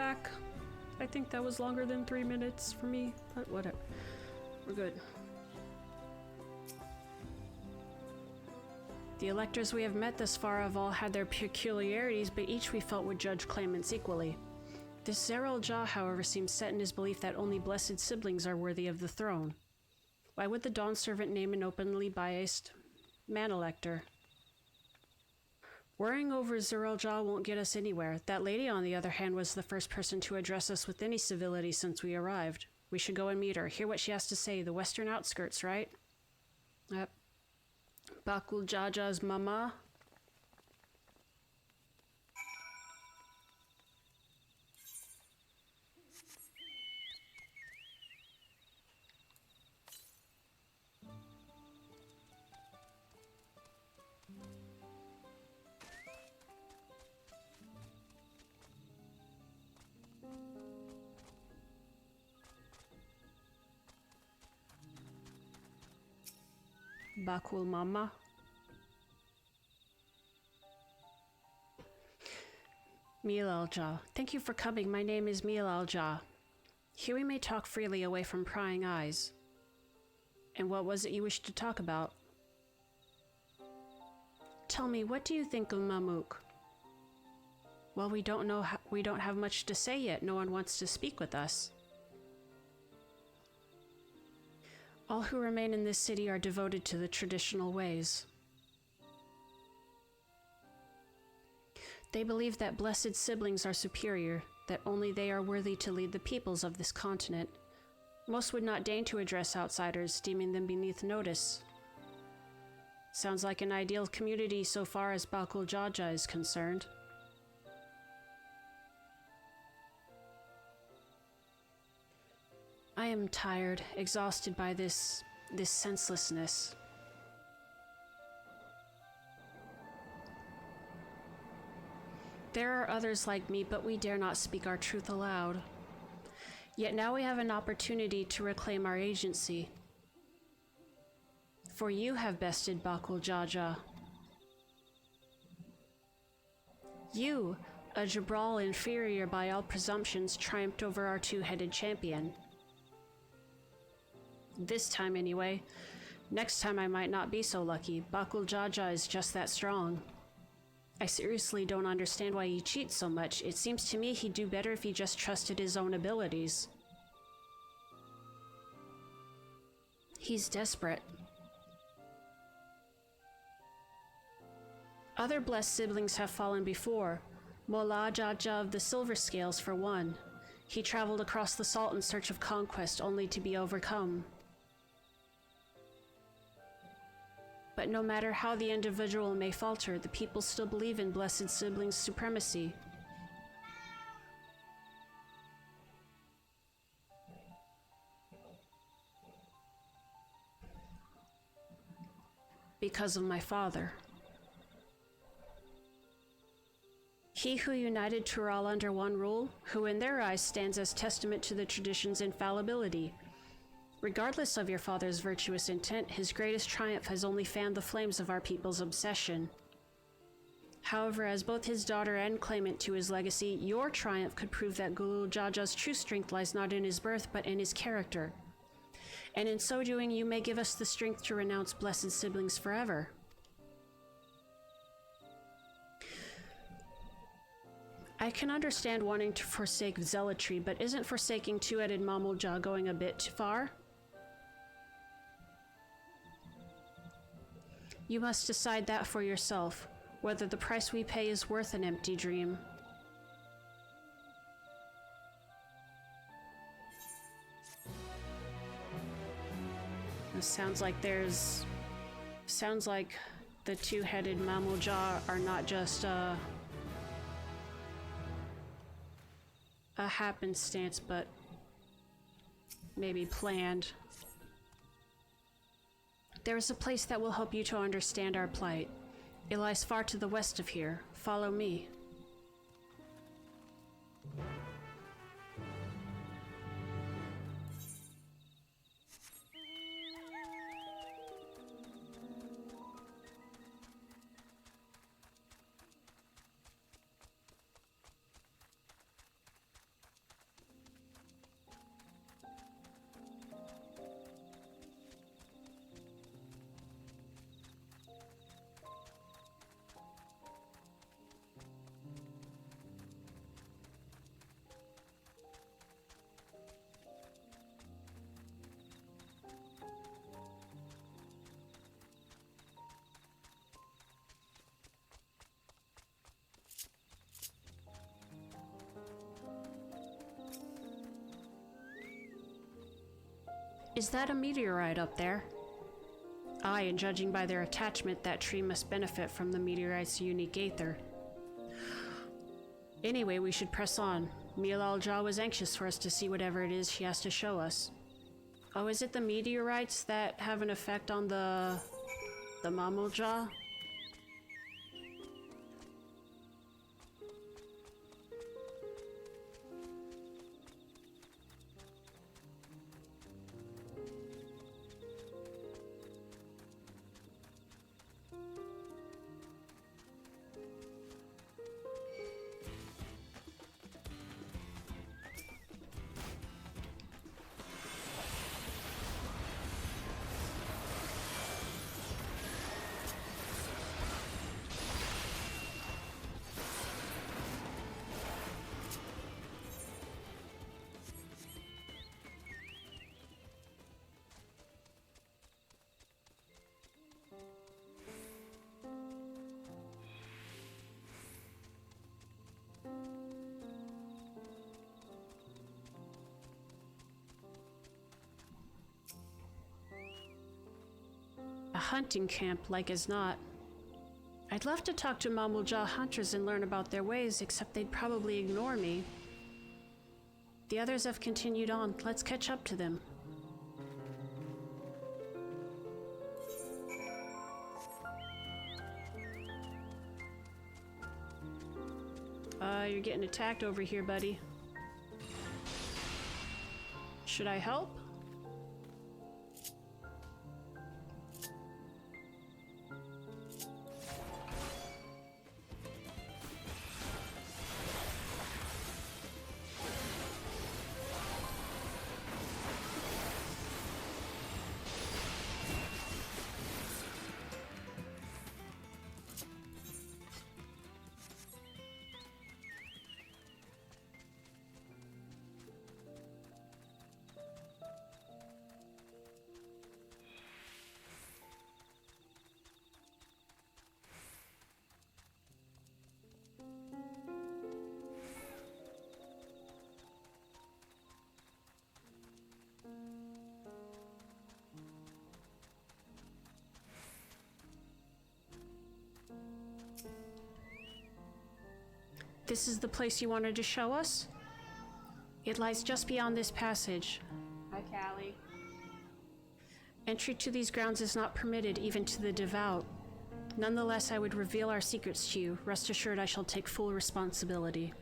back. I think that was longer than 3 minutes for me, but whatever. We're good. The electors we have met thus far have all had their peculiarities, but each we felt would judge claimants equally. This Zerel Jah, however, seems set in his belief that only blessed siblings are worthy of the throne. Why would the Dawn Servant name an openly biased man elector? Worrying over Zerel Jah won't get us anywhere. That lady, on the other hand, was the first person to address us with any civility since we arrived. We should go and meet her, hear what she has to say. The western outskirts, right? Yep. Bakul Jaja's mama. Bakul mama. Milal Jah. Thank you for coming. My name is Milal Jah. Here we may talk freely away from prying eyes. And what was it you wished to talk about? Tell me, what do you think of Mamook? Well, we don't know. We don't have much to say yet. No one wants to speak with us. All who remain in this city are devoted to the traditional ways. They believe that blessed siblings are superior, that only they are worthy to lead the peoples of this continent. Most would not deign to address outsiders, deeming them beneath notice. Sounds like an ideal community so far as Bakul Jaja is concerned. I am tired, exhausted by this senselessness. There are others like me, but we dare not speak our truth aloud. Yet now we have an opportunity to reclaim our agency. For you have bested Bakul Jaja. You, a Jabral inferior by all presumptions, triumphed over our two-headed champion. This time anyway. Next time I might not be so lucky. Bakul Jaja is just that strong. I seriously don't understand why he cheats so much. It seems to me he'd do better if he just trusted his own abilities. He's desperate. Other blessed siblings have fallen before. Mola Jaja of the Silver Scales, for one. He traveled across the salt in search of conquest, only to be overcome. But no matter how the individual may falter, the people still believe in blessed siblings' supremacy. Because of my father. He who united Tural under one rule, who in their eyes stands as testament to the tradition's infallibility. Regardless of your father's virtuous intent, his greatest triumph has only fanned the flames of our people's obsession. However, as both his daughter and claimant to his legacy, your triumph could prove that Gulul Jaja's true strength lies not in his birth, but in his character. And in so doing, you may give us the strength to renounce blessed siblings forever. I can understand wanting to forsake zealotry, but isn't forsaking two-headed Mamul going a bit too far? You must decide that for yourself, whether the price we pay is worth an empty dream. It sounds like the two-headed Mamul are not just a happenstance, but maybe planned. There is a place that will help you to understand our plight. It lies far to the west of here. Follow me. Is that a meteorite up there? Aye, and judging by their attachment, that tree must benefit from the meteorite's unique aether. Anyway, we should press on. Milal Jah was anxious for us to see whatever it is she has to show us. Oh, is it the meteorites that have an effect on the Mamook Jah? A hunting camp, like as not. I'd love to talk to Mamook Jah hunters and learn about their ways, except they'd probably ignore me. The others have continued on. Let's catch up to them. You're getting attacked over here, buddy. Should I help? This is the place you wanted to show us? It lies just beyond this passage. Hi, Callie. Entry to these grounds is not permitted even to the devout. Nonetheless, I would reveal our secrets to you. Rest assured I shall take full responsibility.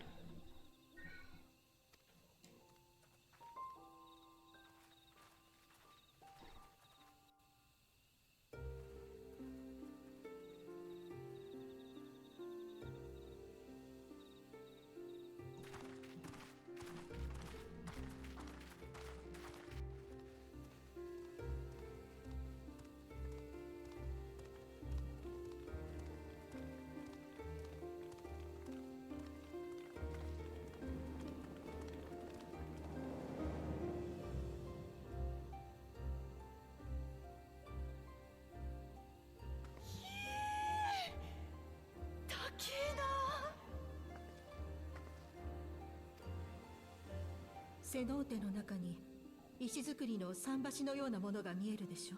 セノーテの中に石造りの桟橋のようなものが見えるでしょ。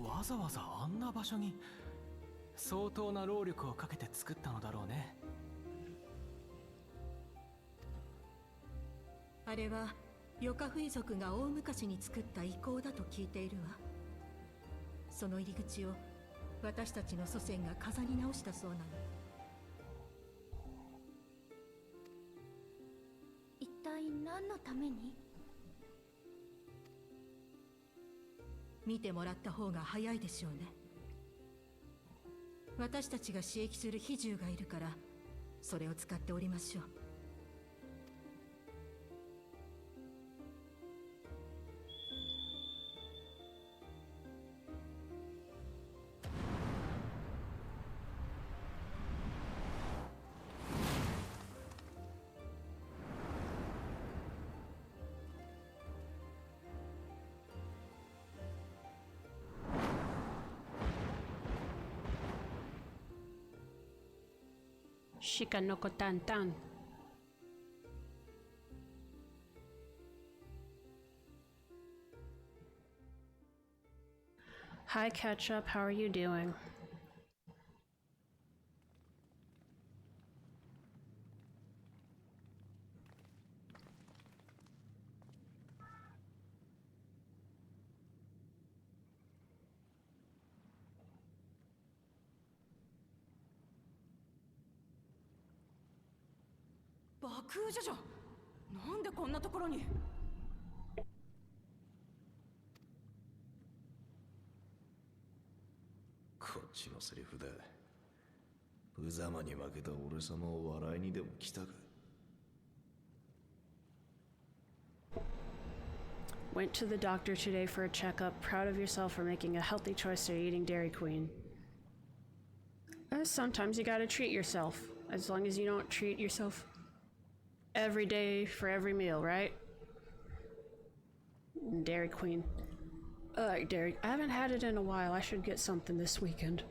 わざわざあんな場所に相当な労力をかけて作ったのだろうね。あれはヨカフイ族が大昔に作った遺構だと聞いているわ。その入り口を私たちの祖先が飾り直したそうなの。一体何のために？見てもらった方が早いでしょうね。私たちが刺激する比重がいるから、それを使っておりましょう。Shika no tan tan. Hi, Ketchup. How are you doing?こっちのセリフだ。無様に負けた俺様を笑いにでも来たか。Went to the doctor today for a checkup. Proud of yourself for making a healthy choice to eating Dairy Queen. Sometimes you gotta treat yourself. As long as you don't treat yourself every day for every meal, right? Dairy Queen. Dairy. I haven't had it in a while. I should get something this weekend.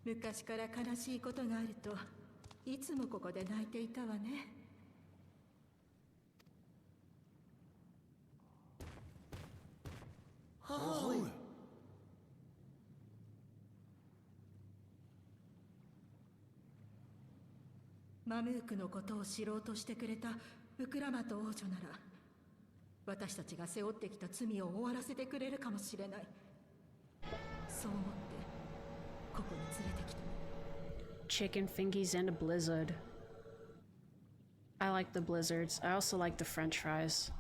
昔から悲しいことがあるといつもここで泣いていたわね。はい。マムークのことを知ろうとしてくれたウクラマト王女なら私たちが背負ってきた罪を終わらせてくれるかもしれない。そう思ってここに連れてきた。Chicken fingies and a blizzard. I like the blizzards. I also like the French fries.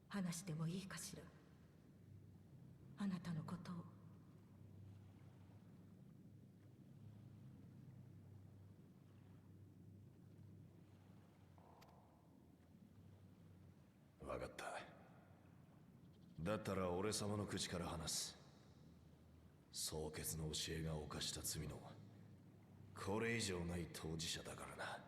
話してもいいかしら。あなたのことを。わかった。だったら俺様の口から話す。蒼血の教えが犯した罪のこれ以上ない当事者だからな。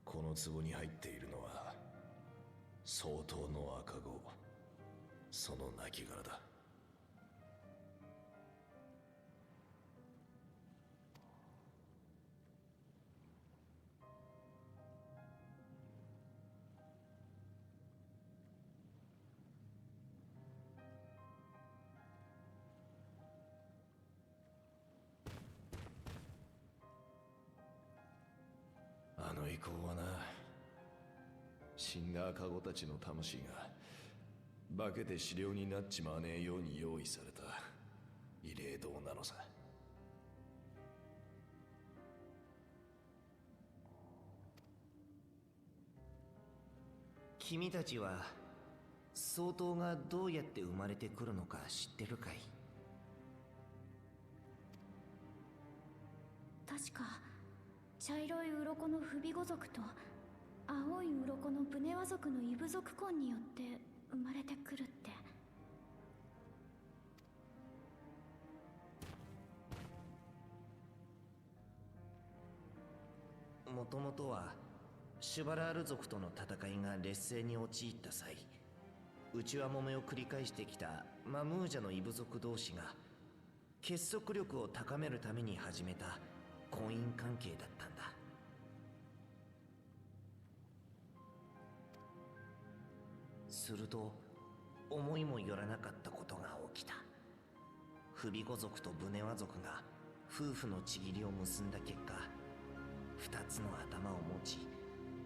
この壺に入っているのは相当の赤子、その亡骸だ。あの遺構はな、死んだ赤子たちの魂が化けて死霊になっちまわねえように用意された慰霊堂なのさ。君たちは総統がどうやって生まれてくるのか知ってるかい？確か茶色い鱗の不備語族と青い鱗のブネワ族の異部族婚によって生まれてくるって。もともとはシュバラール族との戦いが劣勢に陥った際、内輪もめを繰り返してきたマムージャの異部族同士が結束力を高めるために始めた婚姻関係だったんだ。すると思いもよらなかったことが起きた。不備語族とブネワ族が夫婦の契りを結んだ結果、二つの頭を持ち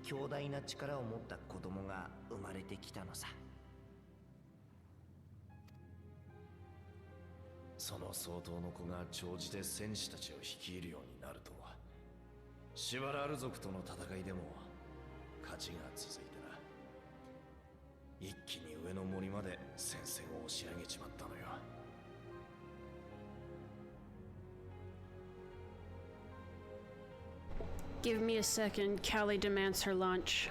強大な力を持った子供が生まれてきたのさ。その総統の子が長じて戦士たちを率いるようになるとはシュバラール族との戦いでも勝ちが続いてな、一気に上の森まで戦線を押し上げちまったのよ。Give me a second. Callie demands her lunch.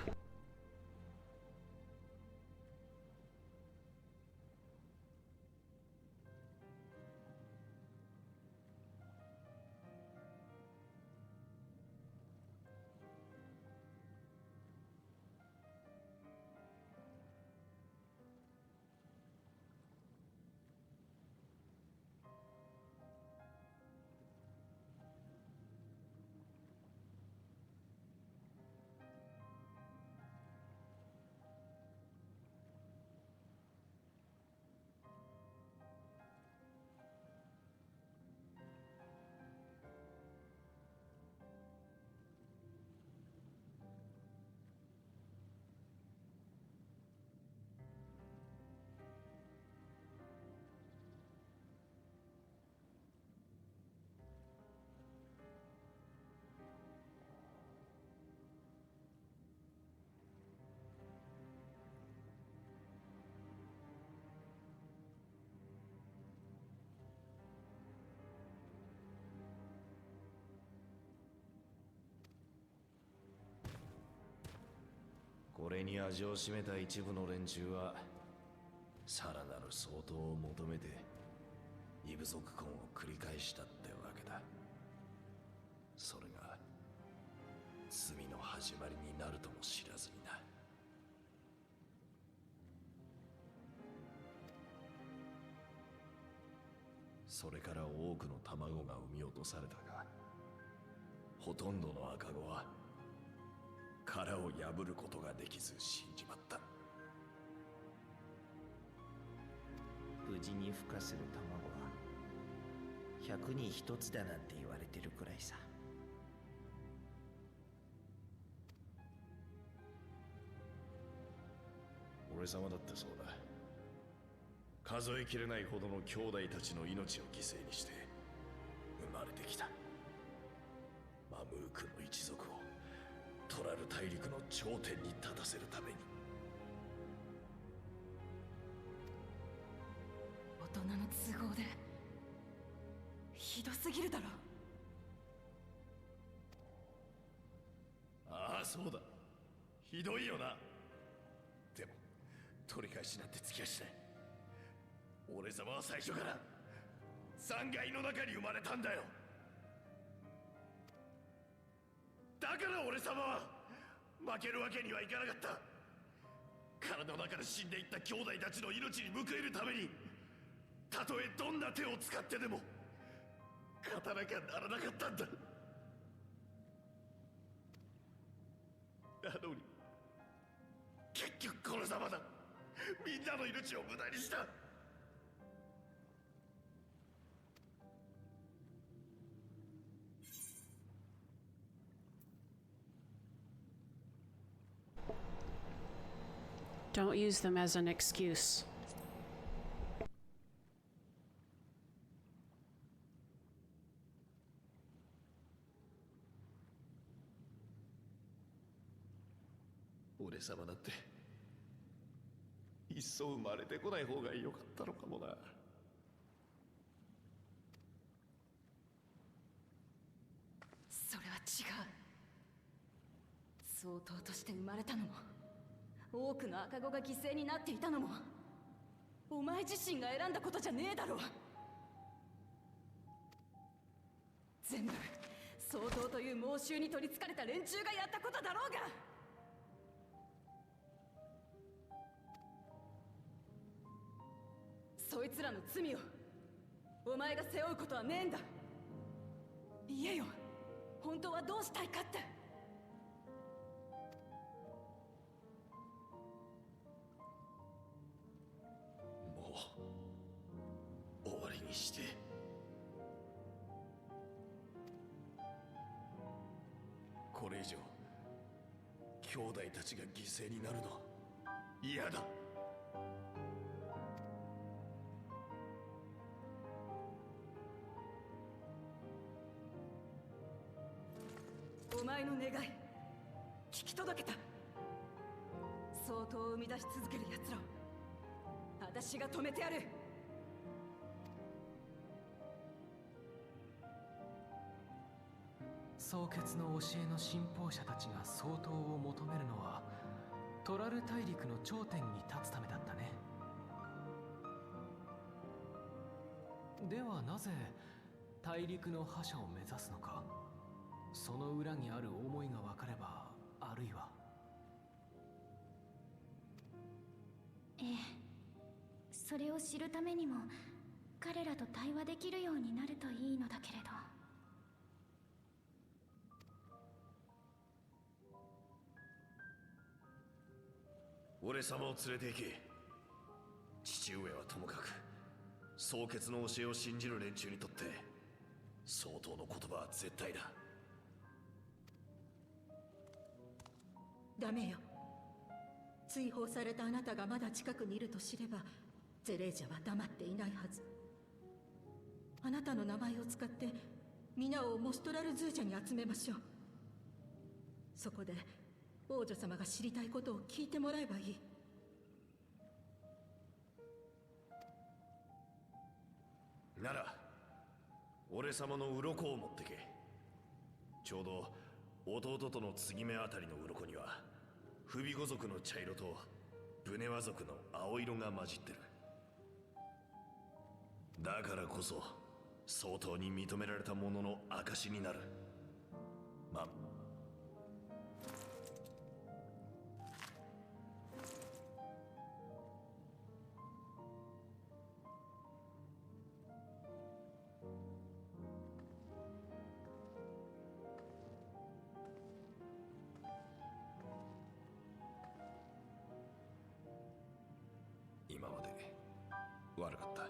これに味を占めた一部の連中はさらなる掃討を求めて異部族婚を繰り返したってわけだ。それが罪の始まりになるとも知らずにな。それから多くの卵が産み落とされたが、ほとんどの赤子は殻を破ることができず死んじまった。無事に孵化する卵は100に1つだなんて言われてるくらいさ。俺様だってそうだ。数えきれないほどの兄弟たちの命を犠牲にして生まれてきた。マムークの一族をトラル大陸の頂点に立たせるために。大人の都合でひどすぎるだろ。ああ、そうだ、ひどいよな。でも取り返しなんてつきやしない。俺様は最初から残骸の中に生まれたんだよ。だから俺様は負けるわけにはいかなかった。体の中で死んでいった兄弟たちの命に報いるために、たとえどんな手を使ってでも勝たなきゃならなかったんだ。なのに結局このざまだ。みんなの命を無駄にした。Don't use them as an excuse. 俺様だっていっそ生まれてこない方が良かったのかもな。それは違う。相当として生まれたのも、多くの赤子が犠牲になっていたのも、お前自身が選んだことじゃねえだろう。全部相当という猛襲に取りつかれた連中がやったことだろうが。そいつらの罪をお前が背負うことはねえんだ。言えよ、本当はどうしたいかって。もう終わりにして。これ以上兄弟たちが犠牲になるの嫌だ。お前の願い聞き届けた。相当を生み出し続ける奴らを私が止めてやる。蒼潔の教えの信奉者たちが相当を求めるのはトラル大陸の頂点に立つためだったね。ではなぜ大陸の覇者を目指すのか。その裏にある思いが分かれば、あるいは。ええ、それを知るためにも彼らと対話できるようになるといいのだけれど。俺様を連れて行け。父上はともかく蒼潔の教えを信じる連中にとって相当の言葉は絶対だ。ダメよ。追放されたあなたがまだ近くにいると知ればゼレージャは黙っていないはず。あなたの名前を使って皆をモストラルズージャに集めましょう。そこで王女様が知りたいことを聞いてもらえばいい。なら俺様の鱗を持ってけ。ちょうど弟との継ぎ目あたりの鱗には不備語族の茶色とブネワ族の青色が混じってる。だからこそ相当に認められたものの証になる。今まで悪かった。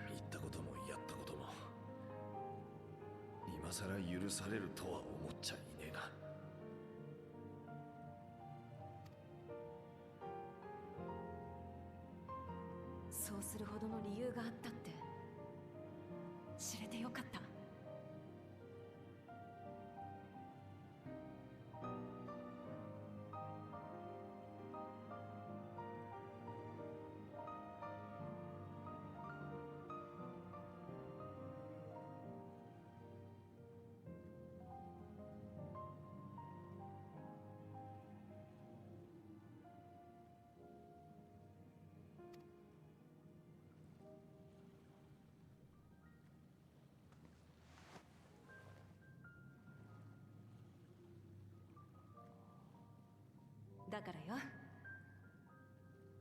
言ったこともやったことも今さら許されるとは思っちゃいねえな。そうするほどの理由があったって知れてよかった。だからよ、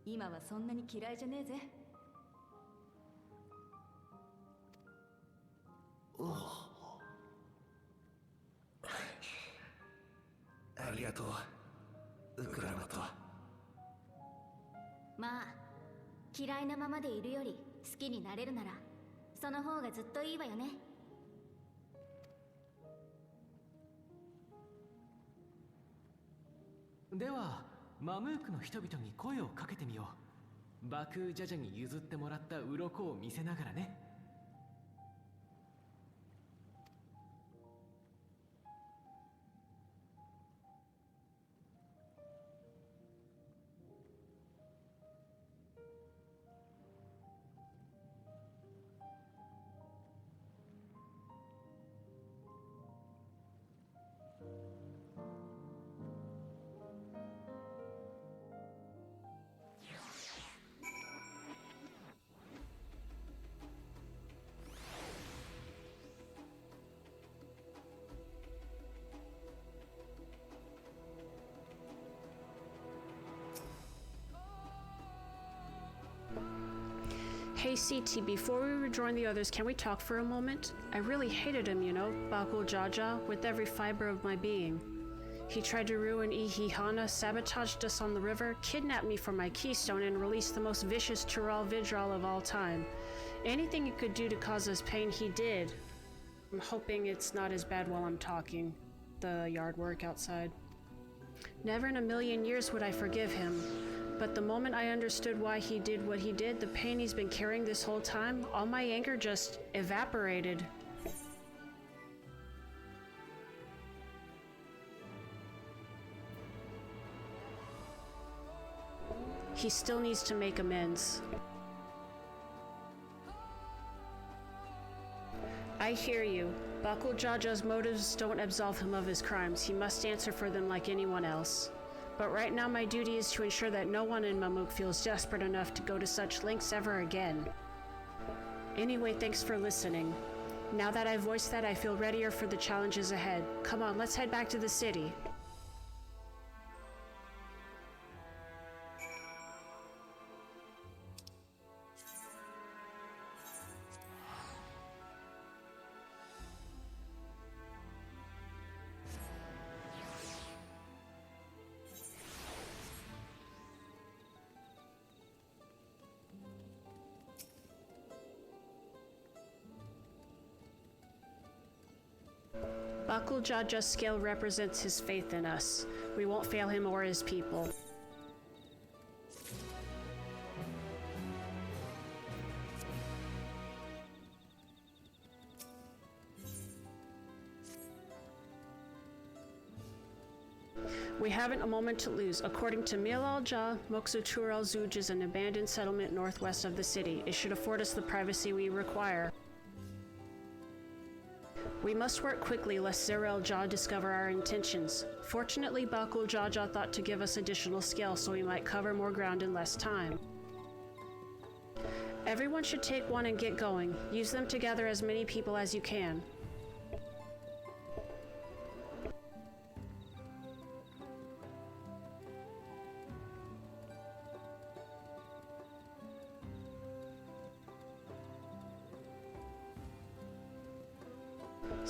今はそんなに嫌いじゃねえぜ。ありがとうウクラマと。まあ嫌いなままでいるより好きになれるならその方がずっといいわよね。ではマムークの人々に声をかけてみよう。バクージャジャに譲ってもらった鱗を見せながらね。Hey CT, before we rejoin the others, can we talk for a moment? I really hated him, you know, Bakul Jaja, with every fiber of my being. He tried to ruin Ihihana, sabotaged us on the river, kidnapped me from my keystone, and released the most vicious Tural Vidral of all time. Anything he could do to cause us pain, he did. I'm hoping it's not as bad while I'm talking. The yard work outside. Never in a million years would I forgive him. But the moment I understood why he did what he did, the pain he's been carrying this whole time, all my anger just evaporated. He still needs to make amends. I hear you. Bakul Jaja's motives don't absolve him of his crimes. He must answer for them like anyone else. But right now my duty is to ensure that no one in Mamook feels desperate enough to go to such lengths ever again. Anyway, thanks for listening. Now that I've voiced that, I feel readier for the challenges ahead. Come on, let's head back to the city. Bakul Jaja's scale represents his faith in us. We won't fail him or his people. We haven't a moment to lose. According to Mil al-Ja, Moksutur al-Zuj is an abandoned settlement northwest of the city. It should afford us the privacy we require. We must work quickly lest Zir al-Ja discover our intentions. Fortunately, Bakul Jaja thought to give us additional scale so we might cover more ground in less time. Everyone should take one and get going. Use them to gather as many people as you can.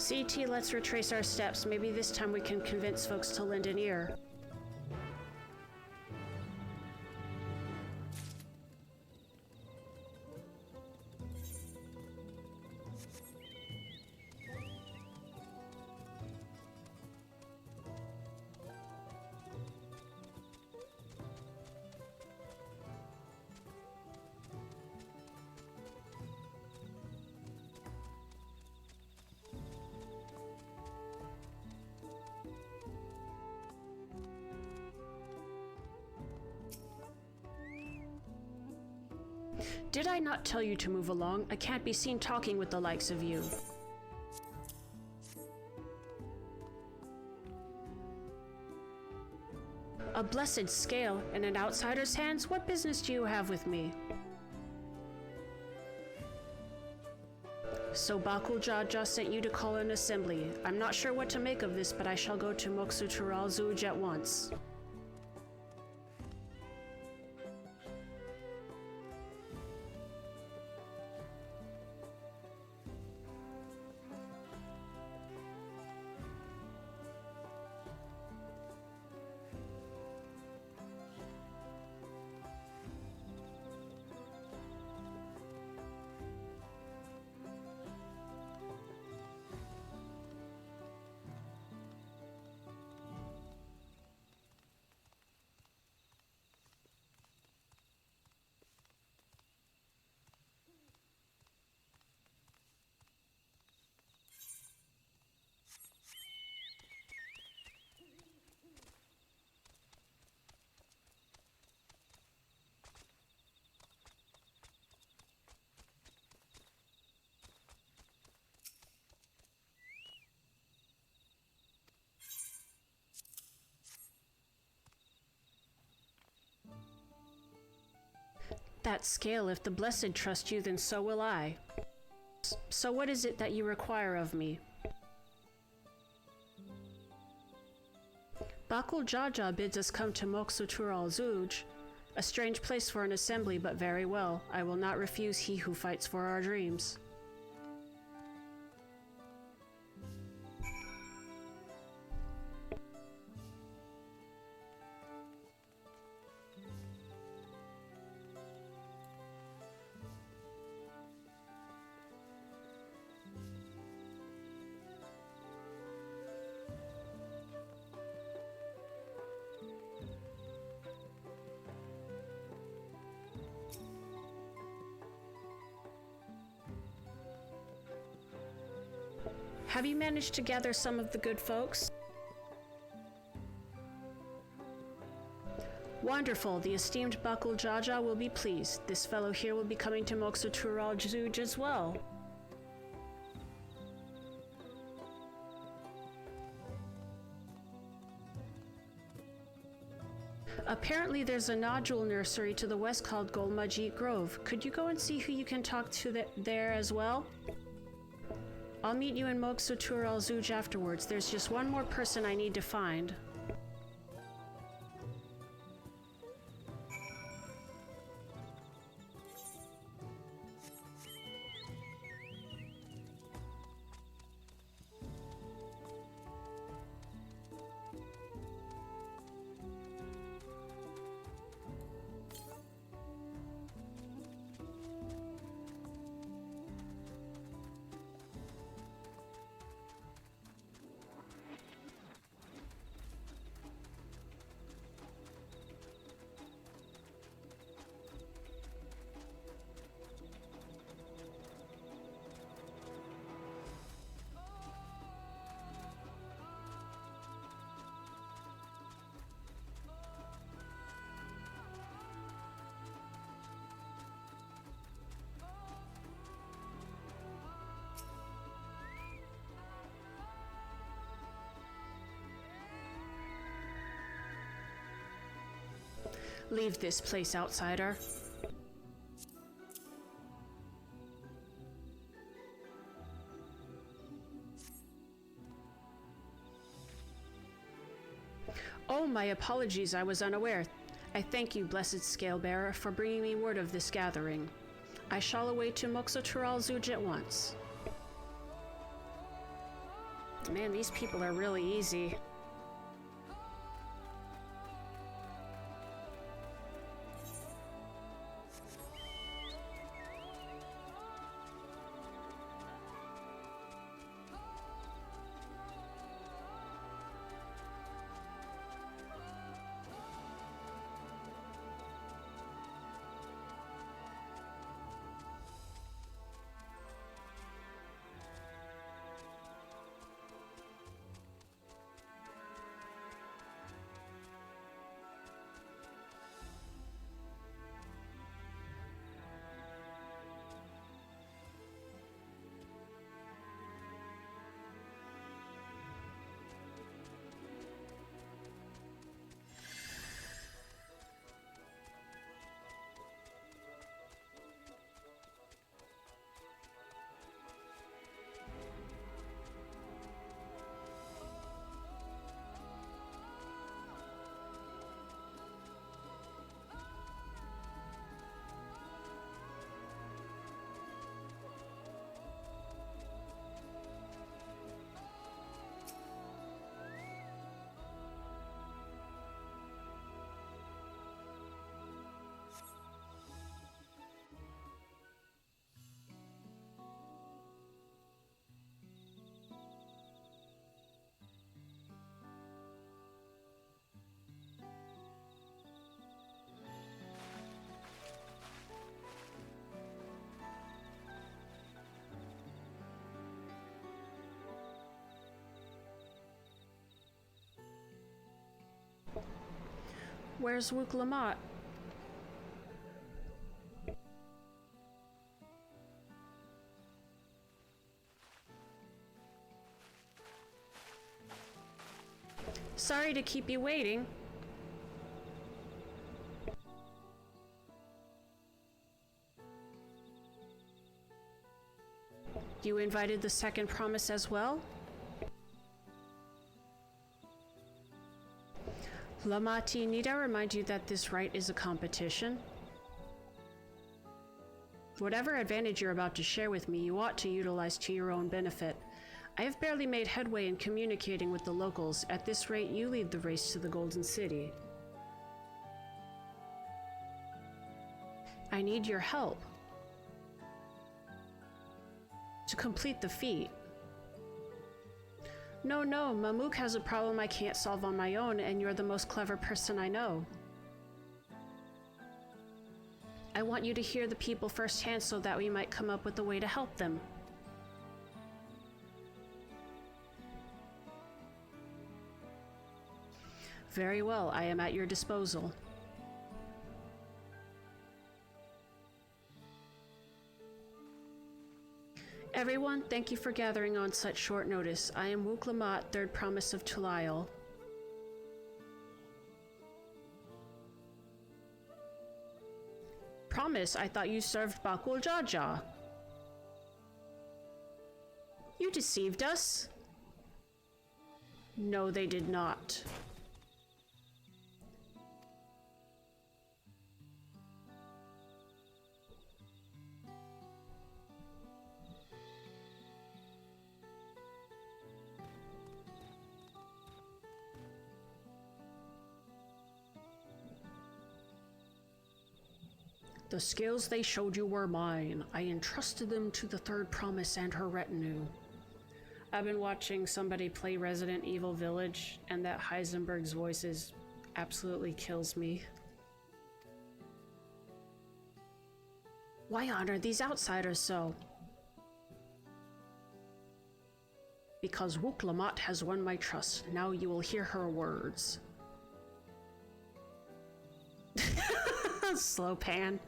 CT, let's retrace our steps. Maybe this time we can convince folks to lend an ear. Did I not tell you to move along? I can't be seen talking with the likes of you. A blessed scale in an outsider's hands? What business do you have with me? So Bakul Jaja sent you to call an assembly. I'm not sure what to make of this, but I shall go to Moksutur al-Zuj at once. That scale, if the blessed trust you, then so will I. So what is it that you require of me? Bakul Jaja bids us come to Moksutur al-Zuj, a strange place for an assembly, but very well. I will not refuse he who fights for our dreams. Have you managed to gather some of the good folks? Wonderful. The esteemed Buckle Jaja will be pleased. This fellow here will be coming to Moksutural Zuj as well. Apparently there's a nodule nursery to the west called Golmajit Grove. Could you go and see who you can talk to there as well? I'll meet you in Moksutural Zuj afterwards. There's just one more person I need to find. Leave this place, outsider. Oh, my apologies, I was unaware. I thank you, blessed Scalebearer, for bringing me word of this gathering. I shall away to Moksutural Zuj at once. Man, these people are really easy. Where's Wook Lamont? Sorry to keep you waiting. You invited the second promise as well? Lamati, need I remind you that this rite is a competition? Whatever advantage you're about to share with me, you ought to utilize to your own benefit. I have barely made headway in communicating with the locals. At this rate, you lead the race to the Golden City. I need your help to complete the feat. No, Mamook has a problem I can't solve on my own, and you're the most clever person I know. I want you to hear the people firsthand so that we might come up with a way to help them. Very well, I am at your disposal. everyone. Thank you for gathering on such short notice. I am Wook Lamat, Third Promise of Tulayal. Promise? I thought you served Bakul Jaja. You deceived us. No, they did not. The skills they showed you were mine. I entrusted them to the Third Promise and her retinue. I've been watching somebody play Resident Evil Village, and that Heisenberg's voice absolutely kills me. Why honor these outsiders so? Because Wook Lamat has won my trust. Now you will hear her words. Slow pan.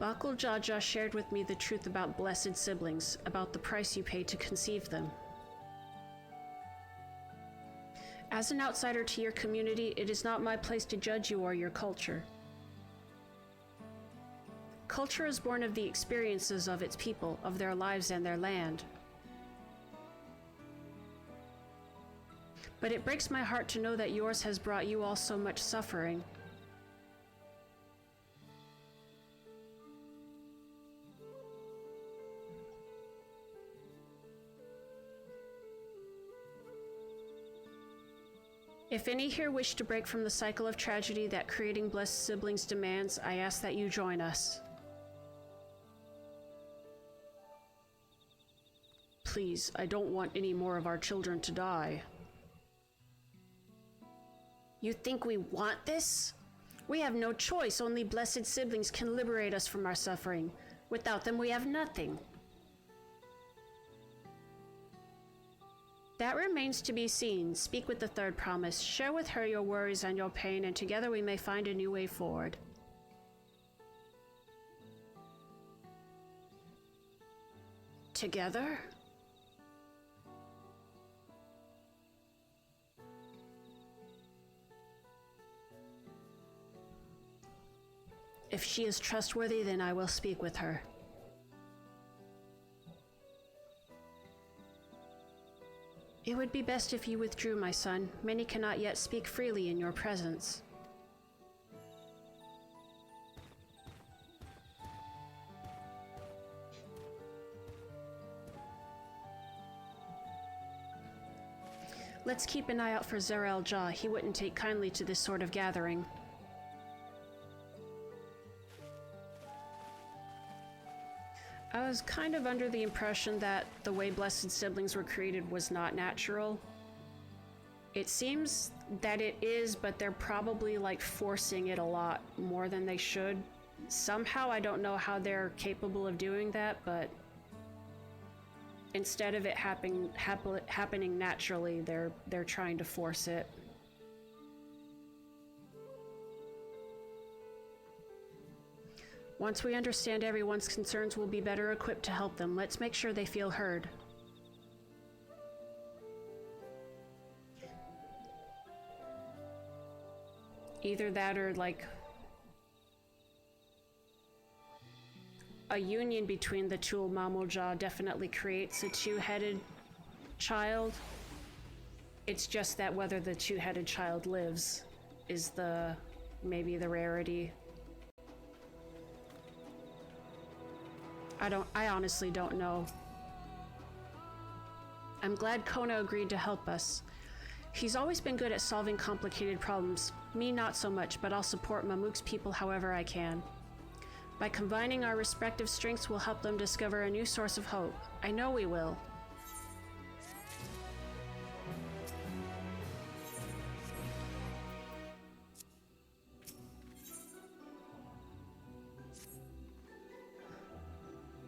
Bakul Jaja shared with me the truth about blessed siblings, about the price you pay to conceive them. As an outsider to your community, it is not my place to judge you or your culture. Culture is born of the experiences of its people, of their lives and their land. But it breaks my heart to know that yours has brought you all so much suffering. If any here wish to break from the cycle of tragedy that creating blessed siblings demands, I ask that you join us. Please, I don't want any more of our children to die. You think we want this? We have no choice. Only blessed siblings can liberate us from our suffering. Without them, we have nothing. That remains to be seen. Speak with the Third Promise. Share with her your worries and your pain, and together we may find a new way forward. Together? If she is trustworthy, then I will speak with her. It would be best if you withdrew, my son. Many cannot yet speak freely in your presence. Let's keep an eye out for Zerel Jah. He wouldn't take kindly to this sort of gathering. I was kind of under the impression that the way blessed siblings were created was not natural. It seems that it is, but they're probably like forcing it a lot more than they should. Somehow, I don't know how they're capable of doing that, but instead of it happening naturally, they're trying to force it. Once we understand everyone's concerns, we'll be better equipped to help them. Let's make sure they feel heard. Either that or like a union between the two Mamoja definitely creates a two-headed child. It's just that whether the two-headed child lives is maybe the rarity. I honestly don't know. I'm glad Kona agreed to help us. He's always been good at solving complicated problems. Me not so much, but I'll support Mamook's people however I can. By combining our respective strengths, we'll help them discover a new source of hope. I know we will.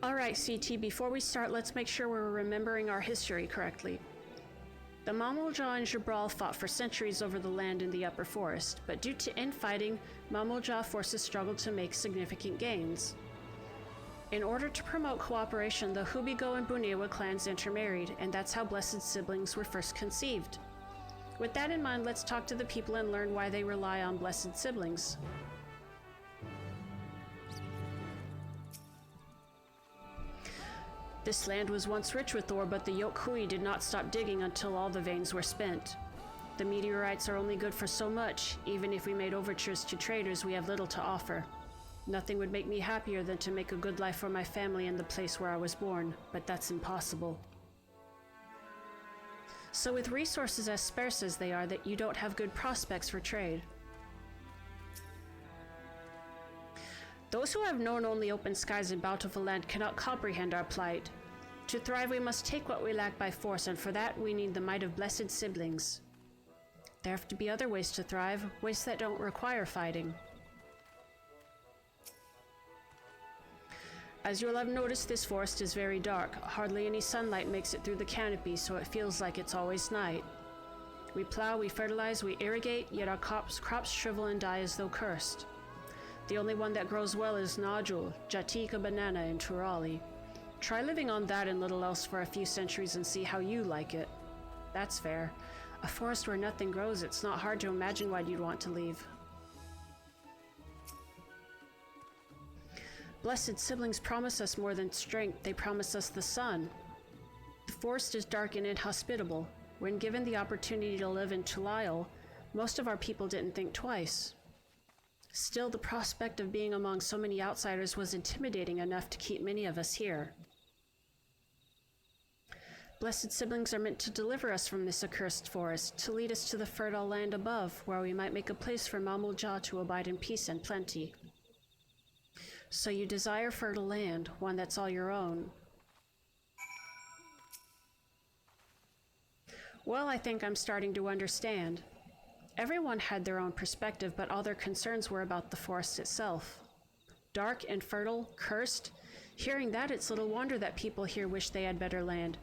Alright, CT, before we start, let's make sure we're remembering our history correctly. The Mamoja and Jabral fought for centuries over the land in the upper forest, but due to infighting, Mamoja forces struggled to make significant gains. In order to promote cooperation, the Hubigo and Bunewa clans intermarried, and that's how Blessed Siblings were first conceived. With that in mind, let's talk to the people and learn why they rely on Blessed Siblings. This land was once rich with ore, but the Yokui did not stop digging until all the veins were spent. The meteorites are only good for so much. Even if we made overtures to traders, we have little to offer. Nothing would make me happier than to make a good life for my family in the place where I was born, but that's impossible. So with resources as sparse as they are, that you don't have good prospects for trade. Those who have known only open skies and bountiful land cannot comprehend our plight. To thrive, we must take what we lack by force, and for that we need the might of Blessed Siblings. There have to be other ways to thrive, ways that don't require fighting. As you'll have noticed, this forest is very dark. Hardly any sunlight makes it through the canopy, so it feels like it's always night. We plow, we fertilize, we irrigate, yet our crops shrivel and die as though cursed. The only one that grows well is Najul, Jatika banana in Turali. Try living on that and little else for a few centuries and see how you like it. That's fair. A forest where nothing grows, it's not hard to imagine why you'd want to leave. Blessed Siblings promise us more than strength, they promise us the sun. The forest is dark and inhospitable. When given the opportunity to live in Tulayal, most of our people didn't think twice. Still, the prospect of being among so many outsiders was intimidating enough to keep many of us here. Blessed Siblings are meant to deliver us from this accursed forest, to lead us to the fertile land above, where we might make a place for Mamoja to abide in peace and plenty. So you desire fertile land, one that's all your own. Well, I think I'm starting to understand. Everyone had their own perspective, but all their concerns were about the forest itself. Dark and fertile, cursed. Hearing that, it's little wonder that people here wish they had better land.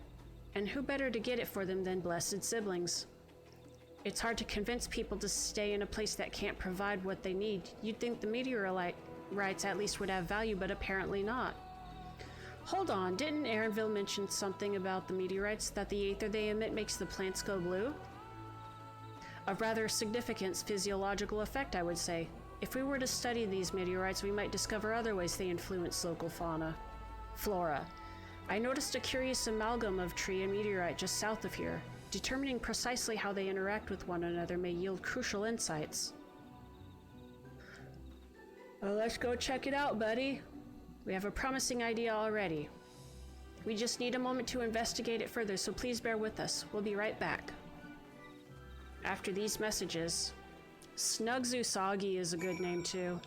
And who better to get it for them than Blessed Siblings? It's hard to convince people to stay in a place that can't provide what they need. You'd think the meteorites at least would have value, but apparently not. Hold on, didn't Aaronville mention something about the meteorites, that the aether they emit makes the plants go blue? A rather significant physiological effect, I would say. If we were to study these meteorites, we might discover other ways they influence local flora. I noticed a curious amalgam of tree and meteorite just south of here. Determining precisely how they interact with one another may yield crucial insights. Well, let's go check it out, buddy. We have a promising idea already. We just need a moment to investigate it further, so please bear with us. We'll be right back. After these messages, Snuggs Usagi is a good name too.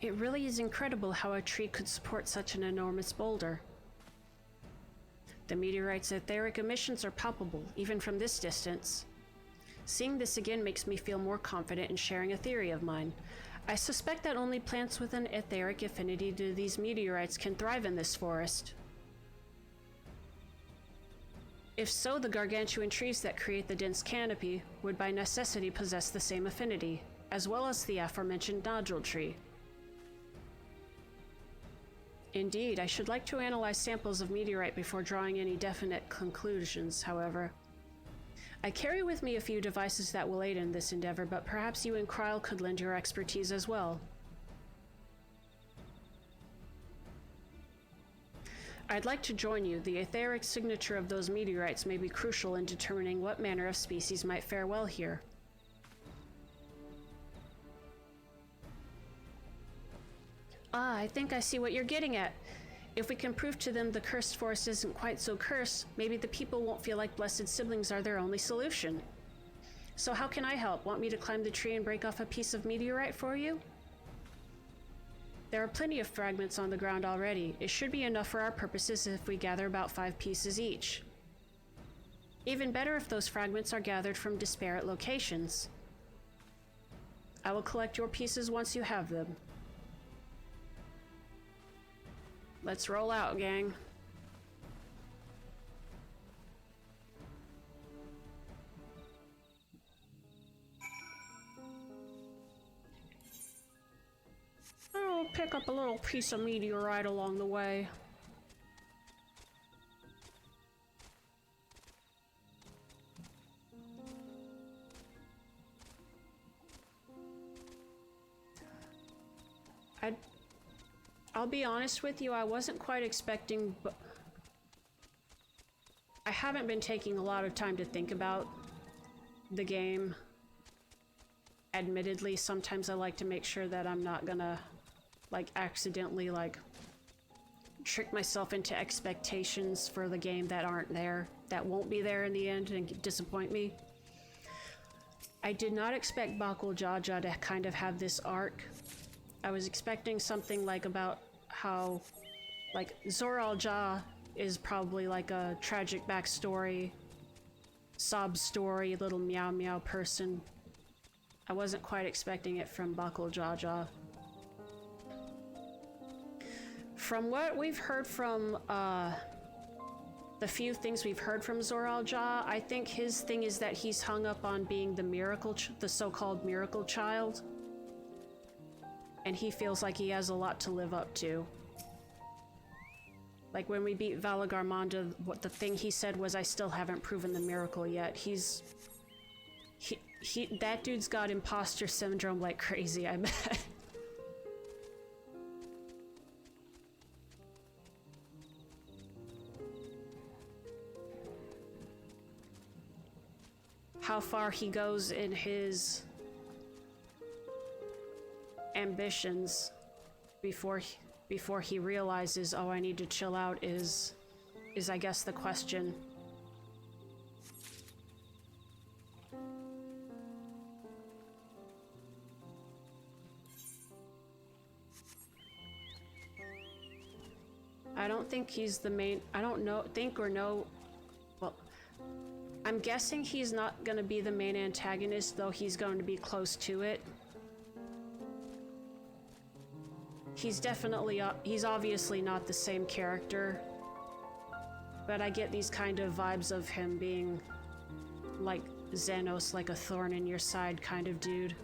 It really is incredible how a tree could support such an enormous boulder. The meteorite's etheric emissions are palpable, even from this distance. Seeing this again makes me feel more confident in sharing a theory of mine. I suspect that only plants with an etheric affinity to these meteorites can thrive in this forest. If so, the gargantuan trees that create the dense canopy would by necessity possess the same affinity, as well as the aforementioned nodule tree. Indeed, I should like to analyze samples of meteorite before drawing any definite conclusions, however. I carry with me a few devices that will aid in this endeavor, but perhaps you and Kryle could lend your expertise as well. I'd like to join you. The etheric signature of those meteorites may be crucial in determining what manner of species might fare well here. Ah, I think I see what you're getting at. If we can prove to them the cursed forest isn't quite so cursed, maybe the people won't feel like blessed siblings are their only solution. So how can I help? Want me to climb the tree and break off a piece of meteorite for you? There are plenty of fragments on the ground already. It should be enough for our purposes if we gather about 5 pieces each. Even better if those fragments are gathered from disparate locations. I will collect your pieces once you have them. Let's roll out, gang. I'll pick up a little piece of meteorite along the way. I'll be honest with you, I wasn't quite expecting, but I haven't been taking a lot of time to think about the game. Admittedly, sometimes I like to make sure that I'm not gonna, like, accidentally, like, trick myself into expectations for the game that aren't there, that won't be there in the end and disappoint me. I did not expect Bakul Jaja to kind of have this arc. I was expecting something like about how, like, Zoral Ja is probably like a tragic backstory, sob story, little meow meow person. I wasn't quite expecting it from Bakul Jaja. From what we've heard from, the few things we've heard from Zoral Ja, I think his thing is that he's hung up on being the so-called miracle child. And he feels like he has a lot to live up to. Like when we beat Valagarmonda, what the thing he said was, I still haven't proven the miracle yet. That dude's got imposter syndrome like crazy, I bet. How far he goes in his ambitions before he realizes, oh, I need to chill out is I guess the question. I don't think he's the main, I don't know, think or know, well, I'm guessing he's not gonna be the main antagonist, though he's going to be close to it. He's definitely, he's obviously not the same character, but I get these kind of vibes of him being like Xenos, like a thorn in your side kind of dude.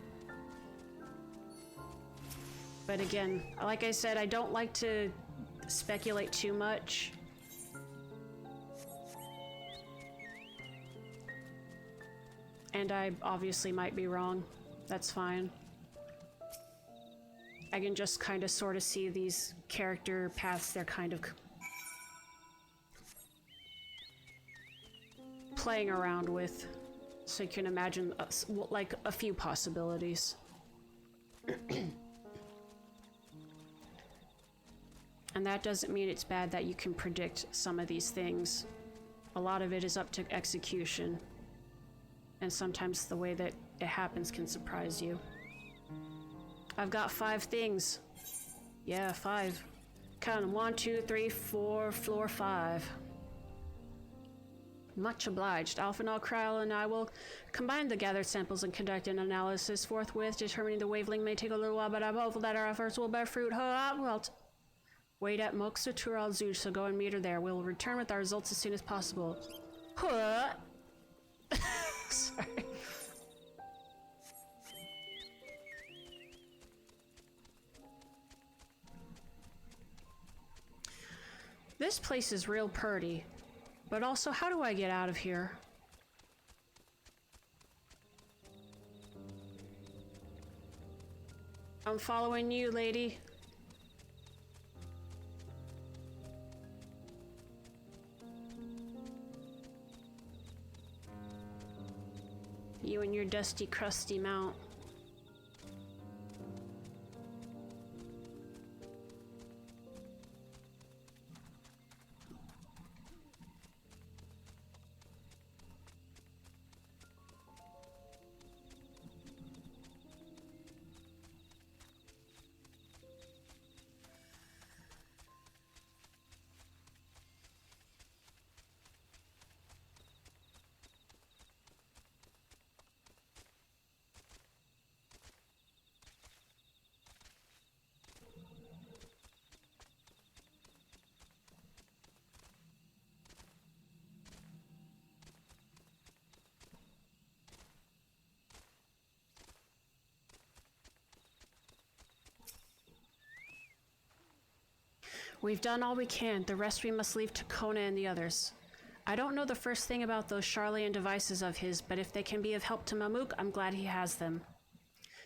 But again, like I said, I don't like to speculate too much. And I obviously might be wrong. That's fine. I can just kind of sort of see these character paths they're kind of playing around with, so you can imagine like a few possibilities. And that doesn't mean it's bad that you can predict some of these things. A lot of it is up to execution, and sometimes the way that it happens can surprise you. I've got 5 things. Yeah, 5. Count them. 1, 2, 3, 4, floor 5. Much obliged. Alphanal, Kryle, and I will combine the gathered samples and conduct an analysis forthwith. Determining the wavelength may take a little while, but I'm hopeful that our efforts will bear fruit. Wait at Moksa Tural Zoo, so go and meet her there. We'll return with our results as soon as possible. Sorry. This place is real purty, but also, how do I get out of here? I'm following you, lady. You and your dusty, crusty mount. We've done all we can. The rest we must leave to Kona and the others. I don't know the first thing about those Charlian devices of his, but if they can be of help to Mamook, I'm glad he has them.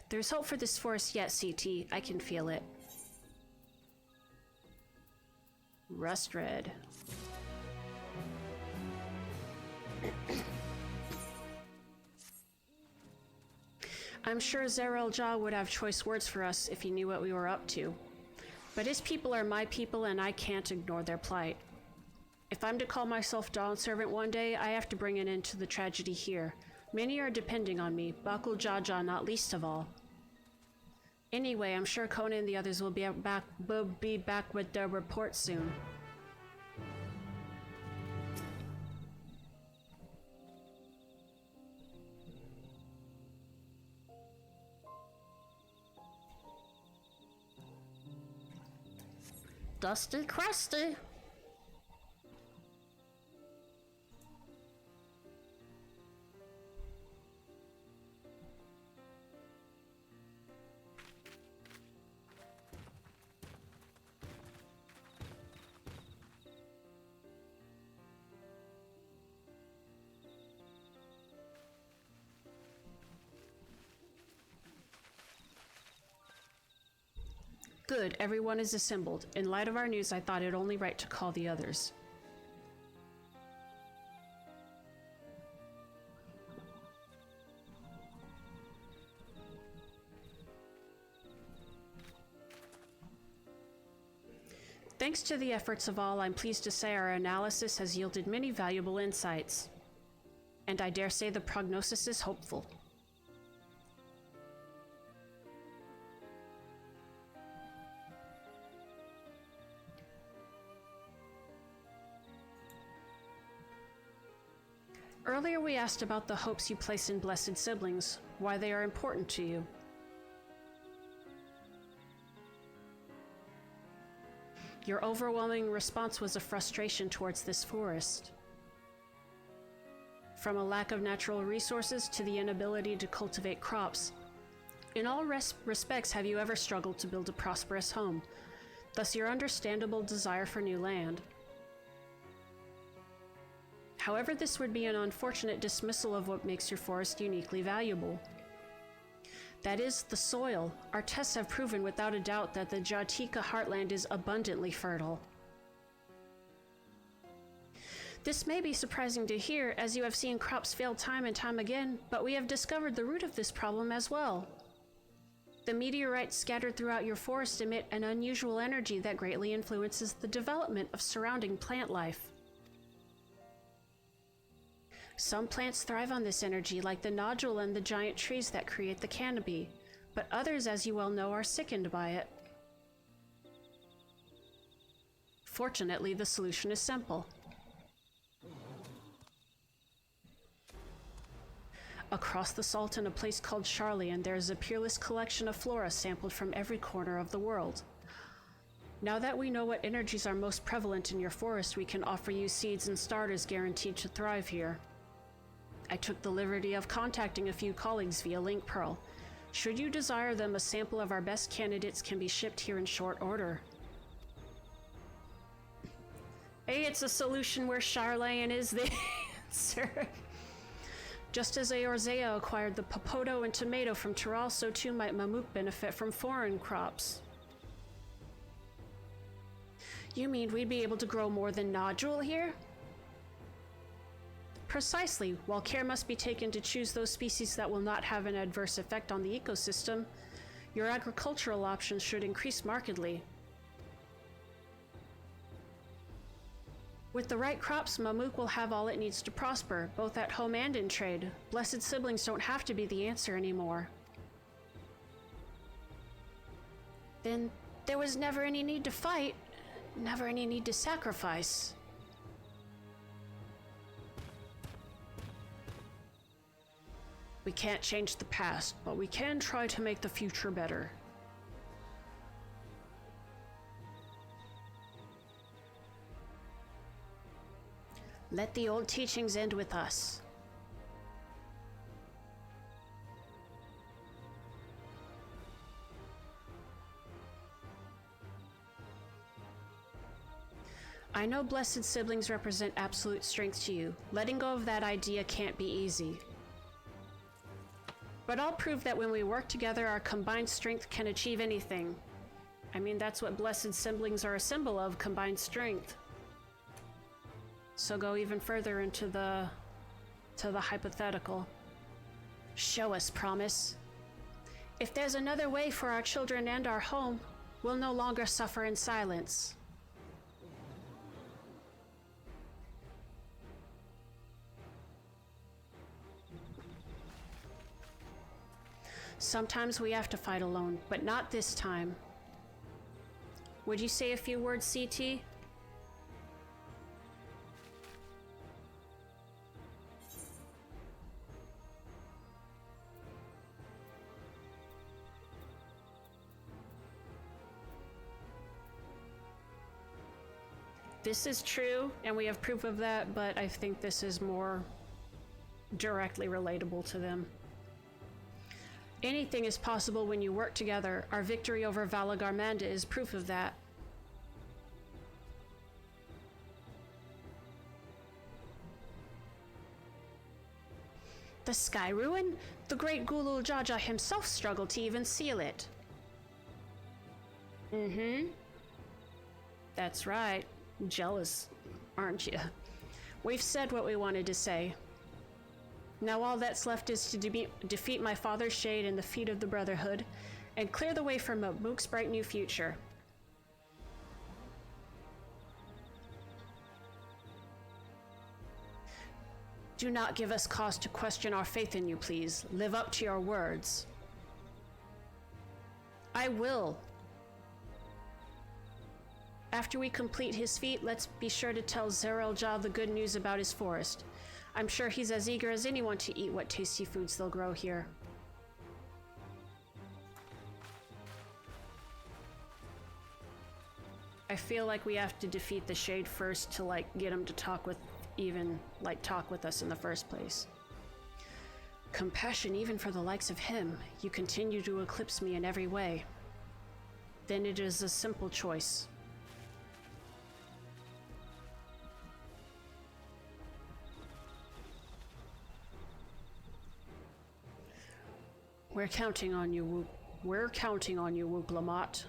There's hope for this forest yet, CT. I can feel it. Rust red. I'm sure Zerel Ja would have choice words for us if he knew what we were up to. But his people are my people, and I can't ignore their plight. If I'm to call myself Dawn Servant one day, I have to bring an end to the tragedy here. Many are depending on me, Bakul Jaja not least of all. Anyway, I'm sure Kona and the others will be back with their report soon. Dusty crusty. Good, everyone is assembled. In light of our news, I thought it only right to call the others. Thanks to the efforts of all, I'm pleased to say our analysis has yielded many valuable insights. And I dare say the prognosis is hopeful. Earlier we asked about the hopes you place in blessed siblings, why they are important to you. Your overwhelming response was a frustration towards this forest. From a lack of natural resources to the inability to cultivate crops. In all respects, have you ever struggled to build a prosperous home? Thus your understandable desire for new land. However, this would be an unfortunate dismissal of what makes your forest uniquely valuable. That is, the soil. Our tests have proven without a doubt that the Jatika heartland is abundantly fertile. This may be surprising to hear, as you have seen crops fail time and time again, but we have discovered the root of this problem as well. The meteorites scattered throughout your forest emit an unusual energy that greatly influences the development of surrounding plant life. Some plants thrive on this energy, like the nodule and the giant trees that create the canopy, but others, as you well know, are sickened by it. Fortunately, the solution is simple. Across the salt in a place called Charlian, there is a peerless collection of flora sampled from every corner of the world. Now that we know what energies are most prevalent in your forest, we can offer you seeds and starters guaranteed to thrive here. I took the liberty of contacting a few colleagues via Link Pearl. Should you desire them, a sample of our best candidates can be shipped here in short order. Hey, it's a solution where Charlian is the answer. Just as Eorzea acquired the popoto and tomato from Tiral, so too might Mamook benefit from foreign crops. You mean we'd be able to grow more than nodule here? Precisely. While care must be taken to choose those species that will not have an adverse effect on the ecosystem, your agricultural options should increase markedly. With the right crops, Mamook will have all it needs to prosper, both at home and in trade. Blessed siblings don't have to be the answer anymore. Then there was never any need to fight, never any need to sacrifice. We can't change the past, but we can try to make the future better. Let the old teachings end with us. I know blessed siblings represent absolute strength to you. Letting go of that idea can't be easy. But I'll prove that when we work together, our combined strength can achieve anything. I mean, that's what blessed siblings are a symbol of, combined strength. So go even further into the hypothetical. Show us, promise. If there's another way for our children and our home, we'll no longer suffer in silence. Sometimes we have to fight alone, but not this time. Would you say a few words, CT? This is true, and we have proof of that, but I think this is more directly relatable to them. Anything is possible when you work together. Our victory over Valagarmanda is proof of that. The Sky Ruin? The great Gulul Jaja himself struggled to even seal it. Mm-hmm. That's right. Jealous, aren't you? We've said what we wanted to say. Now all that's left is to defeat my father's shade and the feet of the Brotherhood, and clear the way for Mamook's bright new future. Do not give us cause to question our faith in you, please. Live up to your words. I will. After we complete his feat, let's be sure to tell Zerelja the good news about his forest. I'm sure he's as eager as anyone to eat what tasty foods they'll grow here. I feel like we have to defeat the Shade first to, get him to talk with us in the first place. Compassion even for the likes of him. You continue to eclipse me in every way. Then it is a simple choice. We're counting on you, Wook-Lamont.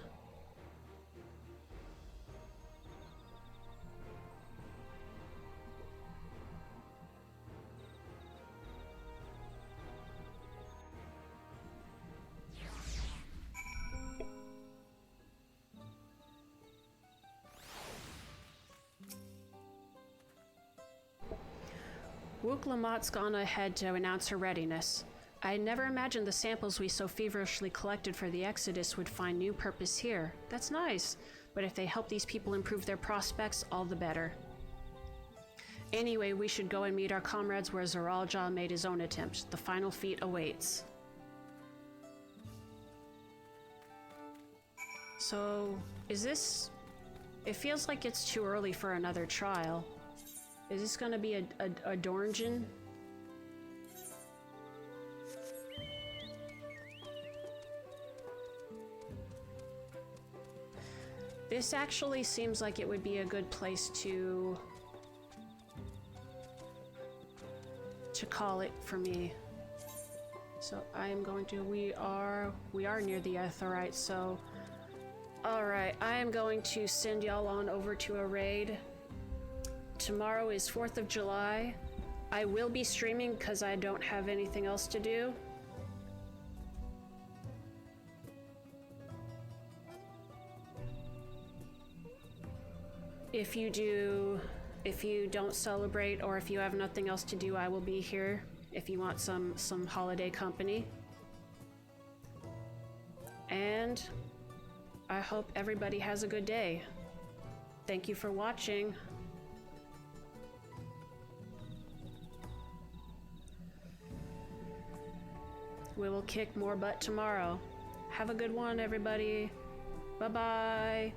Wook-Lamont's gone ahead to announce her readiness. I never imagined the samples we so feverishly collected for the Exodus would find new purpose here. That's nice, but if they help these people improve their prospects, all the better. Anyway, we should go and meet our comrades where Zeralja made his own attempt. The final feat awaits. So, is this... It feels like it's too early for another trial. Is this gonna be a Dornjan? This actually seems like it would be a good place to call it for me. So I am going to, we are near the Aetheryte, so alright, I am going to send y'all on over to a raid. Tomorrow is 4th of July. I will be streaming because I don't have anything else to do. If you don't celebrate or if you have nothing else to do, I will be here if you want some holiday company. And I hope everybody has a good day. Thank you for watching. We will kick more butt tomorrow. Have a good one, everybody. Bye-bye.